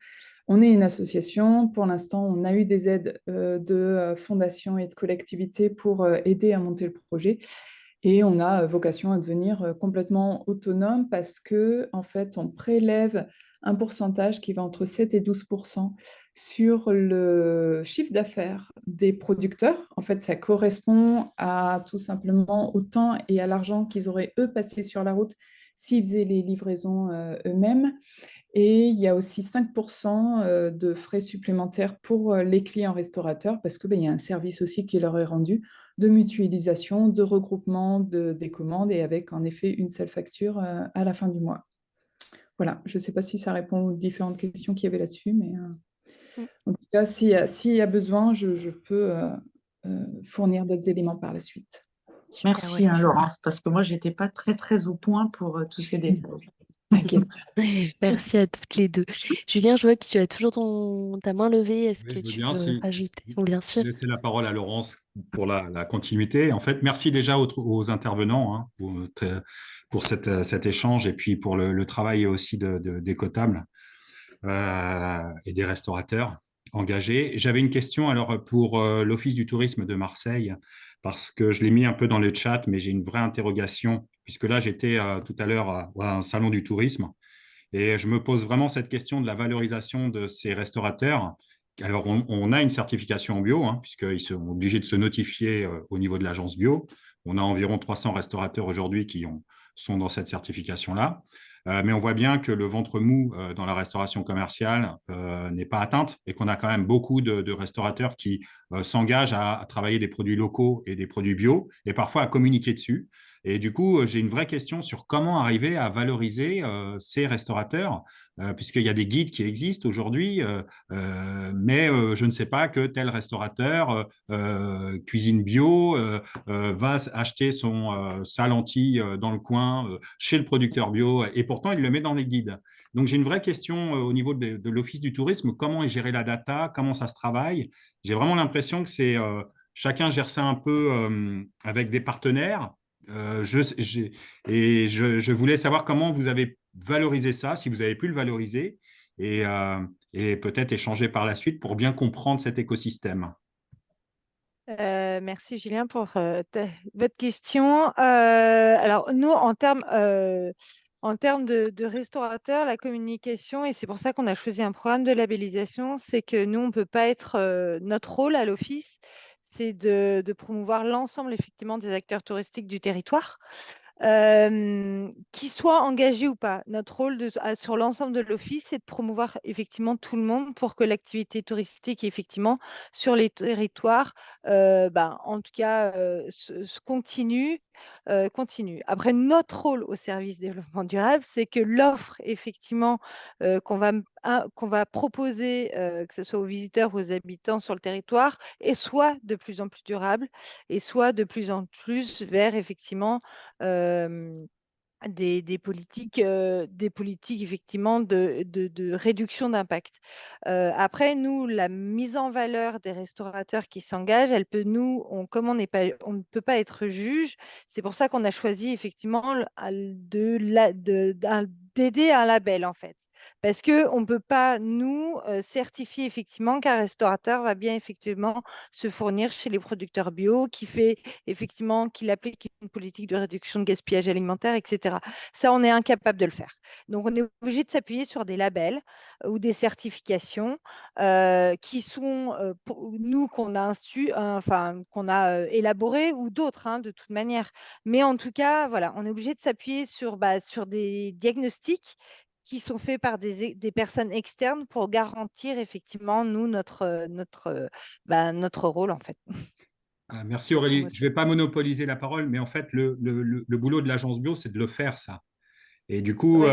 On est une association. Pour l'instant, on a eu des aides de fondations et de collectivités pour aider à monter le projet. Et on a vocation à devenir complètement autonome parce que, en fait, on prélève un pourcentage qui va entre 7 et 12% sur le chiffre d'affaires des producteurs. En fait, ça correspond à tout simplement au temps et à l'argent qu'ils auraient, eux, passé sur la route s'ils faisaient les livraisons eux-mêmes. Et il y a aussi 5% de frais supplémentaires pour les clients restaurateurs parce qu'il y a un service aussi qui leur est rendu de mutualisation, de regroupement des commandes et avec en effet une seule facture à la fin du mois. Voilà, je ne sais pas si ça répond aux différentes questions qu'il y avait là-dessus, mais en tout cas, s'il y a besoin, je peux fournir d'autres éléments par la suite. Merci, Laurence, parce que moi, je n'étais pas très, très au point pour tous ces détails. T'inquiète. Merci à toutes les deux. Julien, je vois que tu as toujours ta main levée. Est-ce Oui, que je veux tu bien, veux si rajouter? Bien sûr. laisser la parole à Laurence pour la continuité. En fait, merci déjà aux intervenants, hein, pour cet échange et puis pour le travail aussi d'Écotable et des restaurateurs engagés. J'avais une question alors pour l'Office du tourisme de Marseille, parce que je l'ai mis un peu dans le chat, mais j'ai une vraie interrogation, puisque là, j'étais tout à l'heure à un salon du tourisme. Et je me pose vraiment cette question de la valorisation de ces restaurateurs. Alors, on a une certification en bio, hein, puisqu'ils sont obligés de se notifier au niveau de l'agence bio. On a environ 300 restaurateurs aujourd'hui sont dans cette certification-là. Mais on voit bien que le ventre mou dans la restauration commerciale n'est pas atteinte et qu'on a quand même beaucoup de restaurateurs qui s'engagent à travailler des produits locaux et des produits bio et parfois à communiquer dessus. Et du coup, j'ai une vraie question sur comment arriver à valoriser ces restaurateurs, puisqu'il y a des guides qui existent aujourd'hui, mais je ne sais pas que tel restaurateur cuisine bio, va acheter sa lentille dans le coin chez le producteur bio, et pourtant il le met dans les guides. Donc j'ai une vraie question au niveau de l'Office du tourisme, comment est gérée la data, comment ça se travaille. J'ai vraiment l'impression que chacun gère ça un peu avec des partenaires. Je voulais savoir comment vous avez valorisé ça, si vous avez pu le valoriser, et, euh, et peut-être échanger par la suite pour bien comprendre cet écosystème. Merci Julien pour votre question. Alors nous, en termes de restaurateurs, la communication, et c'est pour ça qu'on a choisi un programme de labellisation, c'est que nous, on ne peut pas être, notre rôle à l'office, c'est de promouvoir l'ensemble effectivement des acteurs touristiques du territoire. Qu'ils soient engagés ou pas. Notre rôle sur l'ensemble de l'office, c'est de promouvoir effectivement tout le monde pour que l'activité touristique, effectivement, sur les territoires, en tout cas, continue. Après, notre rôle au service développement durable, c'est que l'offre, effectivement, qu'on va proposer, que ce soit aux visiteurs ou aux habitants sur le territoire, et soit de plus en plus durable et soit de plus en plus vers, effectivement, euh, des politiques effectivement de réduction d'impact. Après, nous, la mise en valeur des restaurateurs qui s'engagent, elle peut comme on ne peut pas être juge, c'est pour ça qu'on a choisi effectivement d'aider un label en fait. Parce qu'on ne peut pas, nous, certifier effectivement qu'un restaurateur va bien effectivement se fournir chez les producteurs bio, qu'il applique une politique de réduction de gaspillage alimentaire, etc. Ça, on est incapable de le faire. Donc, on est obligé de s'appuyer sur des labels ou des certifications qui sont, nous, qu'on a élaborés ou d'autres, hein, de toute manière. Mais en tout cas, voilà, on est obligé de s'appuyer sur des diagnostics qui sont faits par des personnes externes pour garantir effectivement, nous, notre rôle, en fait. Merci Aurélie. Je ne vais pas monopoliser la parole, mais en fait, le boulot de l'agence bio, c'est de le faire, ça. Et Oui. du coup,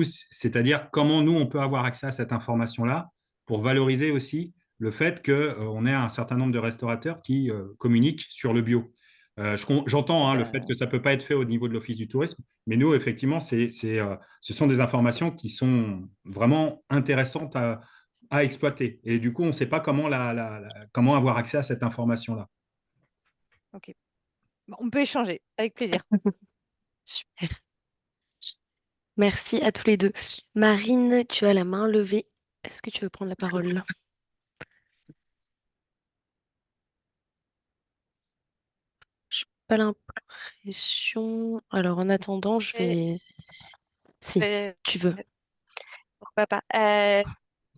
c'est-à-dire comment nous, on peut avoir accès à cette information-là pour valoriser aussi le fait qu'on ait un certain nombre de restaurateurs qui communiquent sur le bio. J'entends hein, le fait que ça ne peut pas être fait au niveau de l'Office du tourisme, mais nous, effectivement, ce sont des informations qui sont vraiment intéressantes à exploiter. Et du coup, on ne sait pas comment avoir accès à cette information-là. OK. Bon, on peut échanger, avec plaisir. Super. Merci à tous les deux. Marine, tu as la main levée. Est-ce que tu veux prendre la parole? Je n'ai pas l'impression. Alors, en attendant, je vais. Si, Euh, tu veux. Pourquoi pas.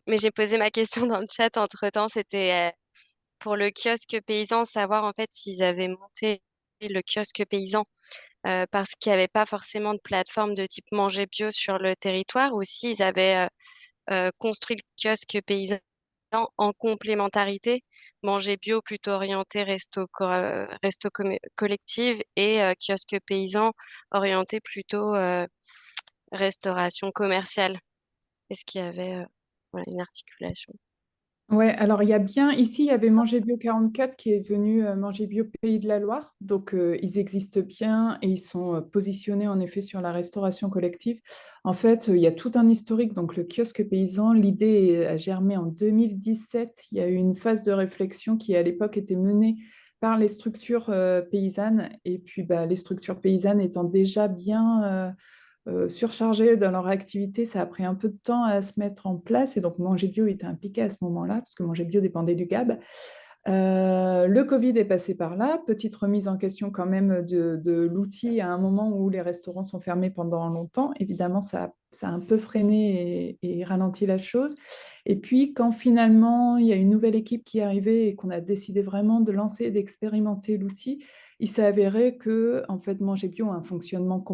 Mais j'ai posé ma question dans le chat entre-temps. C'était pour le kiosque paysan, savoir en fait s'ils avaient monté le kiosque paysan parce qu'il n'y avait pas forcément de plateforme de type manger bio sur le territoire ou s'ils avaient construit le kiosque paysan en complémentarité, manger bio plutôt orienté collective et kiosque paysan orienté plutôt restauration commerciale. Est-ce qu'il y avait voilà, une articulation? Ouais, alors il y a bien, ici, il y avait Manger Bio 44 qui est devenu Manger Bio Pays de la Loire. Donc, ils existent bien et ils sont positionnés en effet sur la restauration collective. En fait, il y a tout un historique. Donc, le kiosque paysan, l'idée a germé en 2017. Il y a eu une phase de réflexion qui, à l'époque, était menée par les structures paysannes. Et puis, bah, les structures paysannes étant déjà bien surchargés dans leur activité, ça a pris un peu de temps à se mettre en place et donc Manger Bio était impliqué à ce moment-là parce que Manger Bio dépendait du GAB. Le Covid est passé par là, petite remise en question quand même de l'outil à un moment où les restaurants sont fermés pendant longtemps. Évidemment, ça a un peu freiné et ralenti la chose. Et puis, quand finalement, il y a une nouvelle équipe qui est arrivée et qu'on a décidé vraiment de lancer et d'expérimenter l'outil, il s'est avéré que, en fait, Manger Bio a un fonctionnement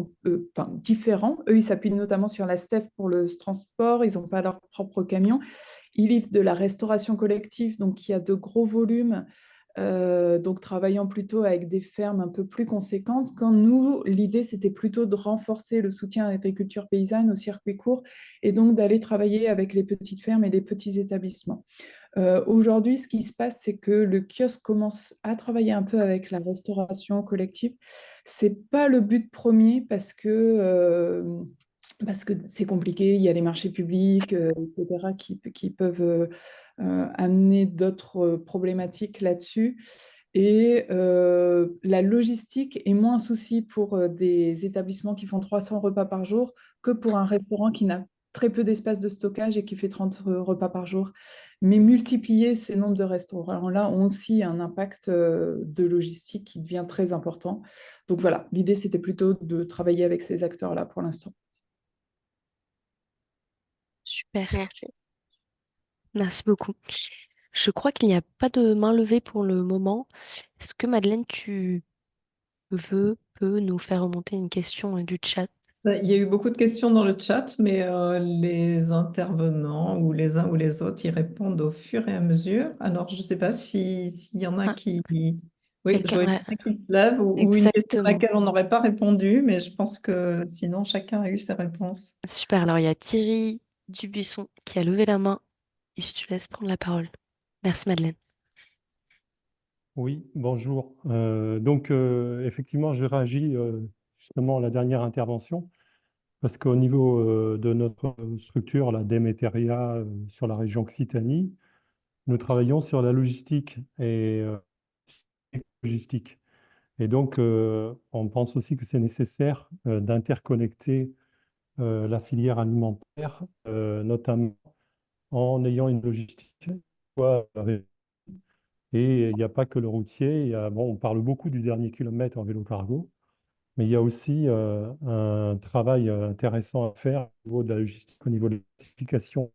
différent. Eux, ils s'appuient notamment sur la STEF pour le transport, ils n'ont pas leur propre camion. Ils livrent de la restauration collective, donc il y a de gros volumes, donc travaillant plutôt avec des fermes un peu plus conséquentes. Quand nous, l'idée, c'était plutôt de renforcer le soutien à l'agriculture paysanne, au circuit court, et donc d'aller travailler avec les petites fermes et les petits établissements. Aujourd'hui, ce qui se passe, c'est que le kiosque commence à travailler un peu avec la restauration collective. C'est pas le but premier parce que c'est compliqué, il y a les marchés publics, etc., qui peuvent amener d'autres problématiques là-dessus. Et la logistique est moins un souci pour des établissements qui font 300 repas par jour que pour un restaurant qui n'a très peu d'espace de stockage et qui fait 30 repas par jour. Mais multiplier ces nombres de restaurants-là ont aussi un impact de logistique qui devient très important. Donc voilà, l'idée, c'était plutôt de travailler avec ces acteurs-là pour l'instant. Super, Merci. merci beaucoup. Je crois qu'il n'y a pas de main levée pour le moment. Est-ce que Madeleine, tu peux nous faire remonter une question du chat? Il y a eu beaucoup de questions dans le chat, mais les intervenants ou les uns ou les autres y répondent au fur et à mesure. Alors, je ne sais pas s'il y en a Ah, qui... Oui, je quelqu'un, vois ouais, quelqu'un qui se lève ou une question à exactement. laquelle on n'aurait pas répondu, mais je pense que sinon, chacun a eu ses réponses. Super. Alors, il y a Thierry Dubuisson qui a levé la main et je te laisse prendre la parole. Merci, Madeleine. Oui, bonjour. Effectivement, je réagis justement à la dernière intervention parce qu'au niveau de notre structure, la Demeteria, sur la région Occitanie, nous travaillons sur la logistique et logistique. Et donc, on pense aussi que c'est nécessaire d'interconnecter la filière alimentaire, notamment en ayant une logistique soit et il n'y a pas que le routier. On parle beaucoup du dernier kilomètre en vélo cargo, mais il y a aussi un travail intéressant à faire au niveau de la logistique, au niveau de la classification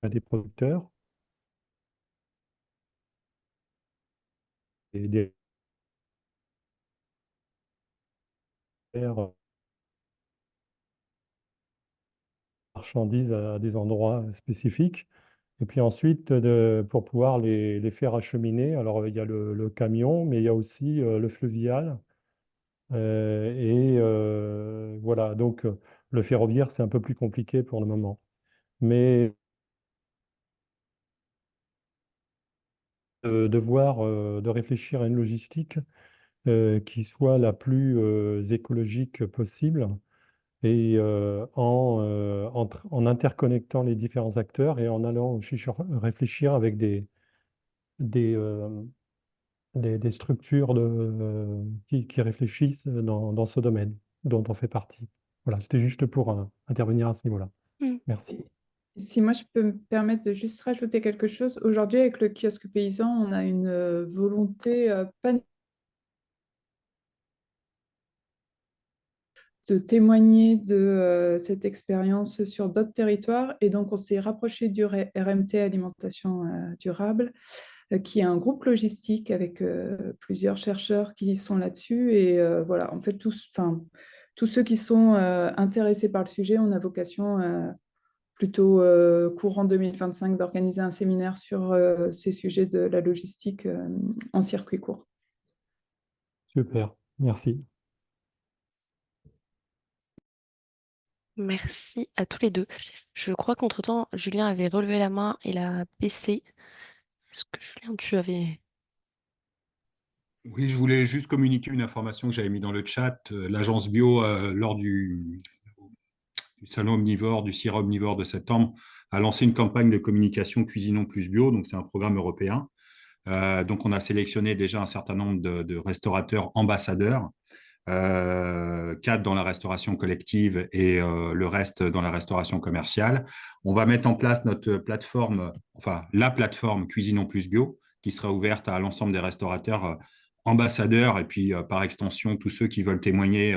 des producteurs et des marchandises à des endroits spécifiques. Et puis ensuite, pour pouvoir les faire acheminer, alors il y a le camion, mais il y a aussi le fluvial. Voilà, donc le ferroviaire, c'est un peu plus compliqué pour le moment. Mais de réfléchir à une logistique qui soit la plus écologique possible et en interconnectant les différents acteurs et en allant réfléchir avec des, euh, des structures qui réfléchissent dans ce domaine dont on fait partie. Voilà, c'était juste pour intervenir à ce niveau-là. Mm. Merci. Si moi je peux me permettre de juste rajouter quelque chose, aujourd'hui avec le kiosque paysan, on a une volonté pas de témoigner de cette expérience sur d'autres territoires et donc on s'est rapproché du RMT Alimentation Durable qui est un groupe logistique avec plusieurs chercheurs qui sont là-dessus et voilà, en fait tous ceux qui sont intéressés par le sujet, on a vocation plutôt courant 2025 d'organiser un séminaire sur ces sujets de la logistique en circuit court. Super, merci. Merci à tous les deux. Je crois qu'entre-temps, Julien avait relevé la main et l'a baissé. Est-ce que Julien, tu avais... Oui, je voulais juste communiquer une information que j'avais mis dans le chat. L'agence bio, lors du salon omnivore, du CIRA omnivore de septembre, a lancé une campagne de communication Cuisinons plus bio. Donc, c'est un programme européen. Donc, on a sélectionné déjà un certain nombre de restaurateurs ambassadeurs, 4 dans la restauration collective et le reste dans la restauration commerciale. On va mettre en place notre plateforme, enfin la plateforme Cuisinons plus bio, qui sera ouverte à l'ensemble des restaurateurs ambassadeurs et puis par extension tous ceux qui veulent témoigner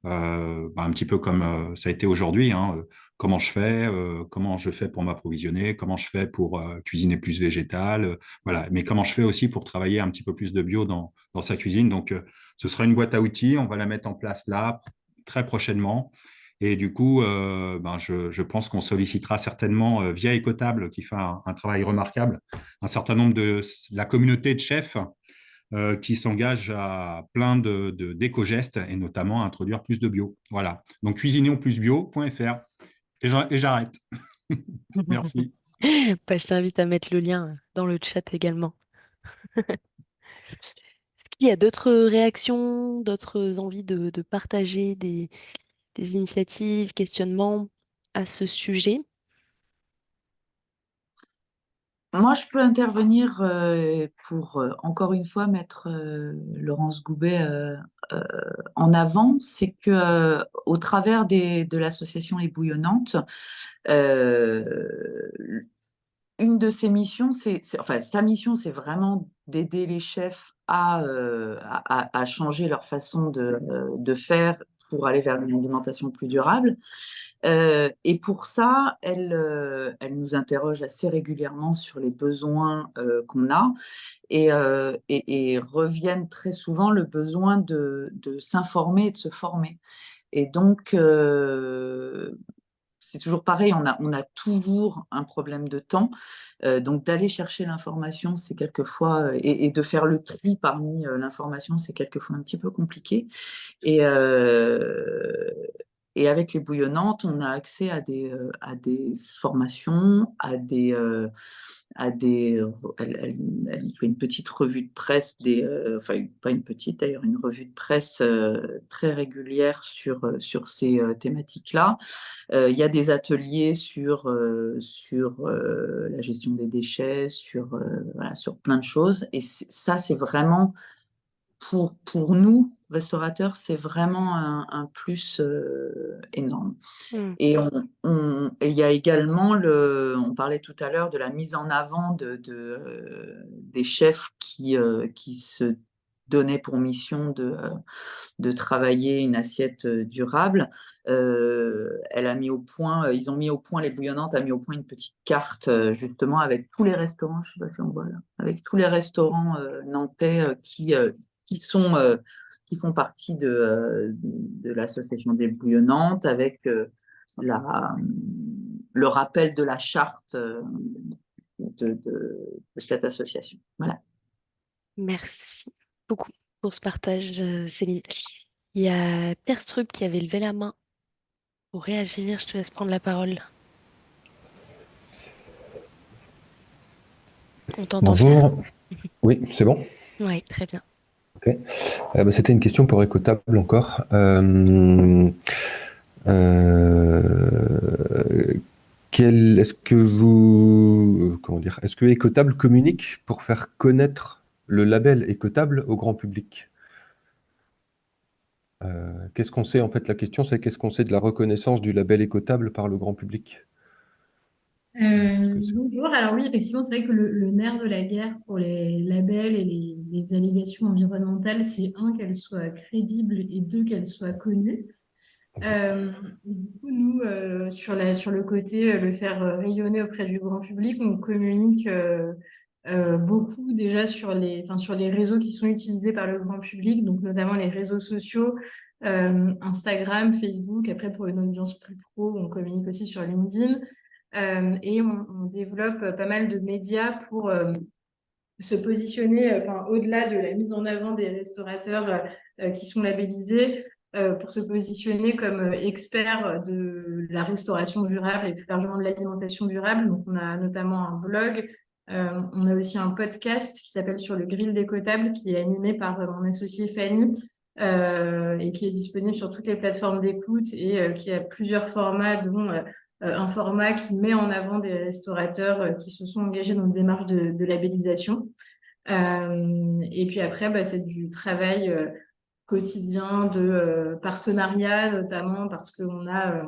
un petit peu comme ça a été aujourd'hui, hein, comment je fais pour m'approvisionner, comment je fais pour cuisiner plus végétal, voilà, mais comment je fais aussi pour travailler un petit peu plus de bio dans sa cuisine. Donc, ce sera une boîte à outils, on va la mettre en place là très prochainement. Et du coup, je pense qu'on sollicitera certainement via Écotable, qui fait un travail remarquable, un certain nombre de la communauté de chefs qui s'engage à plein d'éco-gestes et notamment à introduire plus de bio. Voilà. Donc, cuisinonsplusbio.fr. Et j'arrête. Merci. Bah, je t'invite à mettre le lien dans le chat également. Est-ce qu'il y a d'autres réactions, d'autres envies de partager des initiatives, questionnements à ce sujet? Moi, je peux intervenir pour, encore une fois, mettre Laurence Goubet en avant. C'est que au travers de l'association Les Bouillonnantes, une de ses missions, enfin, sa mission, c'est vraiment d'aider les chefs à changer leur façon de faire pour aller vers une alimentation plus durable. Et pour ça, elle nous interroge assez régulièrement sur les besoins qu'on a et reviennent très souvent le besoin de s'informer et de se former. Et donc, c'est toujours pareil, on a toujours un problème de temps. Donc, d'aller chercher l'information, c'est quelquefois, et de faire le tri parmi l'information, c'est quelquefois un petit peu compliqué. Et avec les Bouillonnantes, on a accès à des formations, elle fait une petite revue de presse, enfin pas une petite d'ailleurs, une revue de presse très régulière sur ces thématiques-là. Il y a des ateliers sur la gestion des déchets, voilà, sur plein de choses. Et ça, c'est vraiment, pour nous, restaurateurs, c'est vraiment un plus énorme. Et il y a également, on parlait tout à l'heure de la mise en avant des chefs qui se donnaient pour mission de travailler une assiette durable. Elle a mis au point, ils ont mis au point, Les Bouillonnantes a mis au point une petite carte justement avec tous les restaurants, je ne sais pas si on voit là, avec tous les restaurants nantais qui font partie de l'association des Bouillonnantes, avec le rappel de la charte de cette association. Voilà. Merci beaucoup pour ce partage, Céline. Il y a Pierre Strup qui avait levé la main pour réagir. Je te laisse prendre la parole. On t'entend bien? Bonjour. Oui, c'est bon? Oui, très bien. Ok. C'était une question pour Écotable encore. Est-ce que Écotable communique pour faire connaître le label Écotable au grand public? Qu'est-ce qu'on sait, en fait, la question, c'est qu'est-ce qu'on sait de la reconnaissance du label Écotable par le grand public? Bonjour. Alors oui, effectivement, c'est vrai que le nerf de la guerre pour les labels et les allégations environnementales, c'est un, qu'elles soient crédibles, et deux, qu'elles soient connues. Du coup, nous, sur le côté, le faire rayonner auprès du grand public, on communique beaucoup déjà sur les réseaux qui sont utilisés par le grand public, donc notamment les réseaux sociaux, Instagram, Facebook. Après, pour une audience plus pro, on communique aussi sur LinkedIn. Et on développe pas mal de médias pour se positionner, au-delà de la mise en avant des restaurateurs qui sont labellisés, pour se positionner comme experts de la restauration durable et plus largement de l'alimentation durable. Donc, on a notamment un blog On a aussi un podcast qui s'appelle Sur le grill décotable, qui est animé par mon associée Fanny et qui est disponible sur toutes les plateformes d'écoute et qui a plusieurs formats, dont un format qui met en avant des restaurateurs qui se sont engagés dans une démarche de labellisation. Et puis après, bah, c'est du travail quotidien de partenariat, notamment parce qu'on a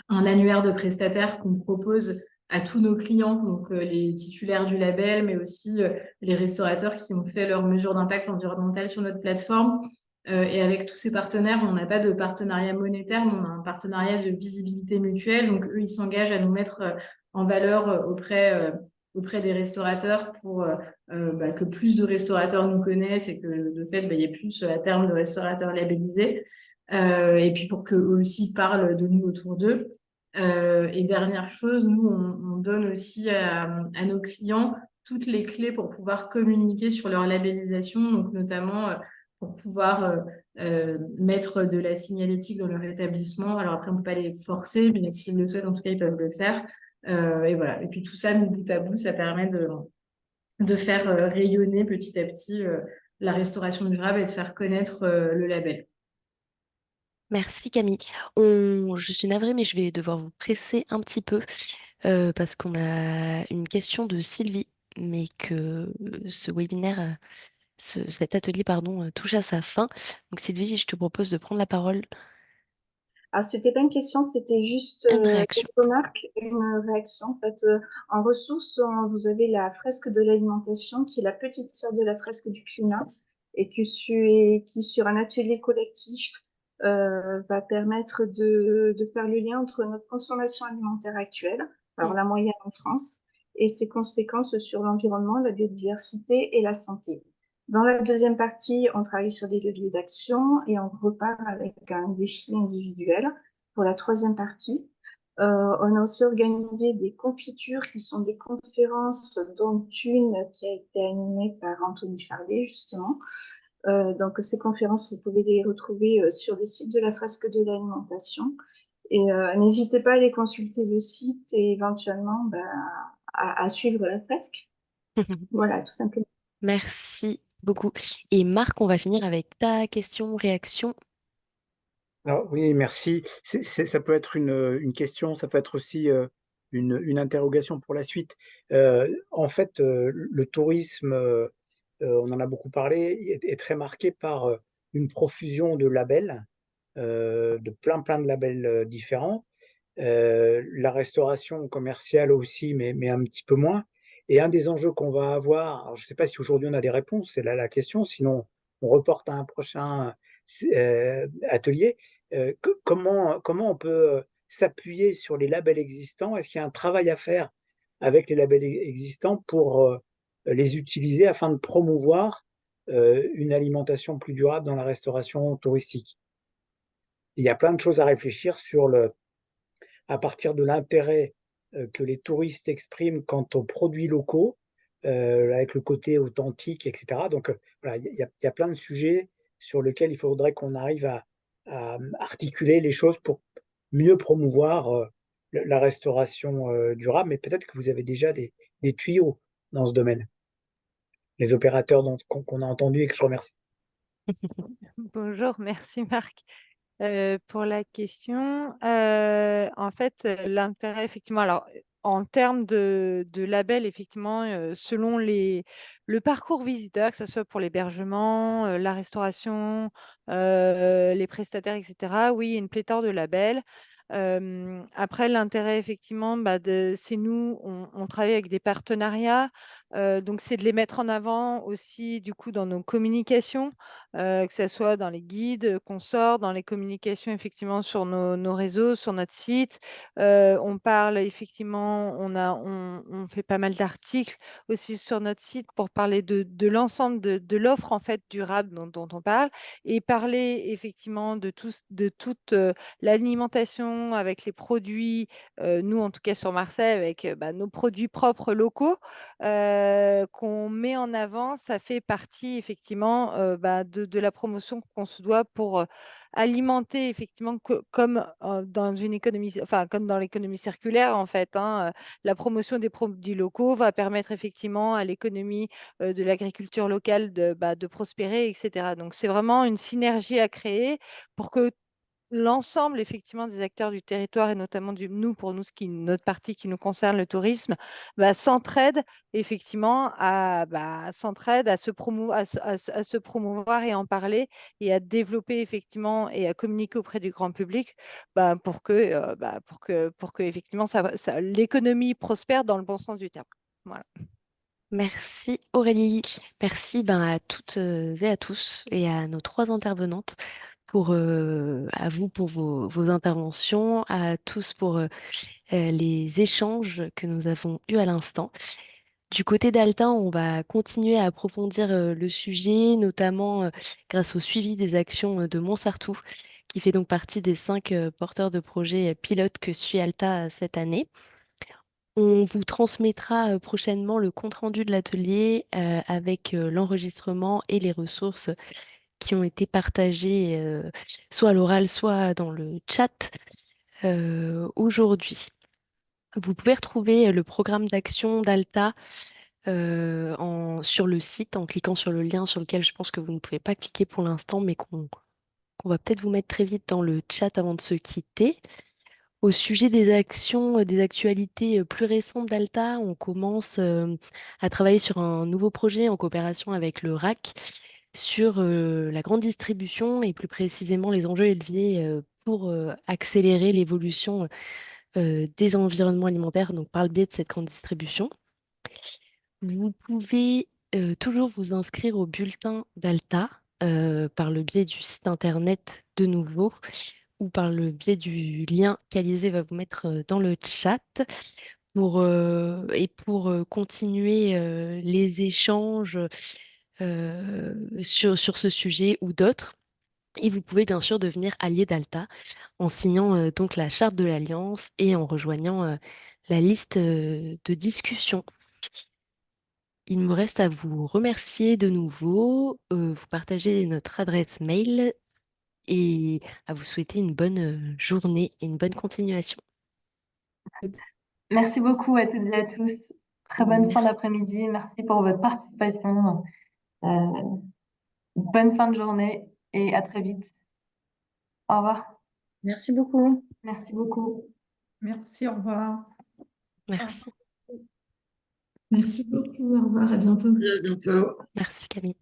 un annuaire de prestataires qu'on propose à tous nos clients, donc les titulaires du label, mais aussi les restaurateurs qui ont fait leur mesure d'impact environnemental sur notre plateforme. Et avec tous ces partenaires, on n'a pas de partenariat monétaire, mais on a un partenariat de visibilité mutuelle. Donc, eux, ils s'engagent à nous mettre en valeur auprès des restaurateurs pour bah, que plus de restaurateurs nous connaissent et que de fait, bah, il y ait plus à terme de restaurateurs labellisés. Et puis pour qu'eux aussi parlent de nous autour d'eux. Et dernière chose, nous, on donne aussi à nos clients toutes les clés pour pouvoir communiquer sur leur labellisation, donc notamment pour pouvoir mettre de la signalétique dans leur établissement. Alors après, on ne peut pas les forcer, mais s'ils le souhaitent, en tout cas, ils peuvent le faire. Et voilà. Et puis tout ça, mis bout à bout, ça permet de faire rayonner petit à petit la restauration durable et de faire connaître le label. Merci Camille. Je suis navrée, mais je vais devoir vous presser un petit peu parce qu'on a une question de Sylvie, mais que ce webinaire, cet atelier, pardon, touche à sa fin. Donc Sylvie, je te propose de prendre la parole. Ah, c'était pas une question, c'était juste Une réaction. une remarque, une réaction. En fait, en ressources, vous avez la fresque de l'alimentation, qui est la petite sœur de la fresque du climat, et qui sur un atelier collectif, va permettre de faire le lien entre notre consommation alimentaire actuelle, alors la moyenne en France, et ses conséquences sur l'environnement, la biodiversité et la santé. Dans la deuxième partie, on travaille sur des leviers d'action et on repart avec un défi individuel. Pour la troisième partie, on a aussi organisé des confitures qui sont des conférences, dont une qui a été animée par Anthony Farley, justement. Donc, ces conférences, vous pouvez les retrouver sur le site de la fresque de l'alimentation. Et n'hésitez pas à aller consulter le site et éventuellement à suivre la fresque. Voilà, tout simplement. Merci beaucoup. Et Marc, on va finir avec ta question, réaction. Alors, oui, merci. Ça peut être une question, ça peut être aussi une interrogation pour la suite. En fait, le tourisme, on en a beaucoup parlé, est très marqué par une profusion de labels, de plein de labels différents. La restauration commerciale aussi, mais un petit peu moins. Et un des enjeux qu'on va avoir, alors je ne sais pas si aujourd'hui on a des réponses, c'est là la question, sinon on reporte à un prochain atelier. Comment on peut s'appuyer sur les labels existants? Est-ce qu'il y a un travail à faire avec les labels existants pour les utiliser afin de promouvoir une alimentation plus durable dans la restauration touristique? Il y a plein de choses à réfléchir à partir de l'intérêt que les touristes expriment quant aux produits locaux, avec le côté authentique, etc. Donc voilà, il y a plein de sujets sur lesquels il faudrait qu'on arrive à articuler les choses pour mieux promouvoir la restauration durable. Mais peut-être que vous avez déjà des tuyaux dans ce domaine. Les opérateurs qu'on a entendus et que je remercie. Bonjour, merci Marc. Pour la question, en fait, l'intérêt, effectivement, alors en termes de label, effectivement, selon le parcours visiteur, que ce soit pour l'hébergement, la restauration, les prestataires, etc., oui, il y a une pléthore de labels. Après, l'intérêt, effectivement, c'est nous, on travaille avec des partenariats, donc c'est de les mettre en avant aussi, du coup, dans nos communications, que ce soit dans les guides qu'on sort, dans les communications, effectivement, sur nos réseaux, sur notre site. On parle, effectivement, on fait pas mal d'articles aussi sur notre site pour parler de l'ensemble de l'offre, en fait, durable dont on parle, et parler, effectivement, de toute l'alimentation avec les produits, nous en tout cas sur Marseille, avec nos produits propres locaux. qu'on met en avant, ça fait partie effectivement de la promotion qu'on se doit pour alimenter effectivement comme dans une économie, enfin comme dans l'économie circulaire en fait, hein, la promotion des produits locaux va permettre effectivement à l'économie de l'agriculture locale de prospérer, etc. Donc c'est vraiment une synergie à créer pour que l'ensemble effectivement des acteurs du territoire et notamment pour nous, notre partie qui nous concerne, le tourisme, s'entraide effectivement s'entraide à à se promouvoir et en parler et à développer effectivement et à communiquer auprès du grand public pour que effectivement l'économie prospère dans le bon sens du terme. Voilà. Merci Aurélie. Merci à toutes et à tous et à nos trois intervenantes à vous pour vos interventions, à tous pour les échanges que nous avons eus à l'instant. Du côté d'Altin, on va continuer à approfondir le sujet, notamment grâce au suivi des actions de Montsartou, qui fait donc partie des 5 porteurs de projets pilotes que suit Alta cette année. On vous transmettra prochainement le compte-rendu de l'atelier avec l'enregistrement et les ressources qui ont été partagées soit à l'oral, soit dans le chat aujourd'hui. Vous pouvez retrouver le programme d'action d'Alta sur le site en cliquant sur le lien sur lequel je pense que vous ne pouvez pas cliquer pour l'instant, mais qu'on va peut-être vous mettre très vite dans le chat avant de se quitter. Au sujet des actions, des actualités plus récentes d'Alta, on commence à travailler sur un nouveau projet en coopération avec le RAC sur la grande distribution et plus précisément les enjeux et leviers pour accélérer l'évolution des environnements alimentaires, donc par le biais de cette grande distribution. Vous pouvez toujours vous inscrire au bulletin d'Alta par le biais du site internet de nouveau ou par le biais du lien qu'Alizé va vous mettre dans le chat pour continuer les échanges sur ce sujet ou d'autres. Et vous pouvez bien sûr devenir allié d'Alta en signant donc la charte de l'Alliance et en rejoignant la liste de discussion. Il me reste à vous remercier de nouveau, vous partager notre adresse mail et à vous souhaiter une bonne journée et une bonne continuation. Merci beaucoup à toutes et à tous. Très bonne fin d'après-midi. Merci pour votre participation. Bonne fin de journée et à très vite. Au revoir. Merci beaucoup. Merci beaucoup. Merci, au revoir. Merci. Merci beaucoup. Au revoir. À bientôt. À bientôt. Merci Camille.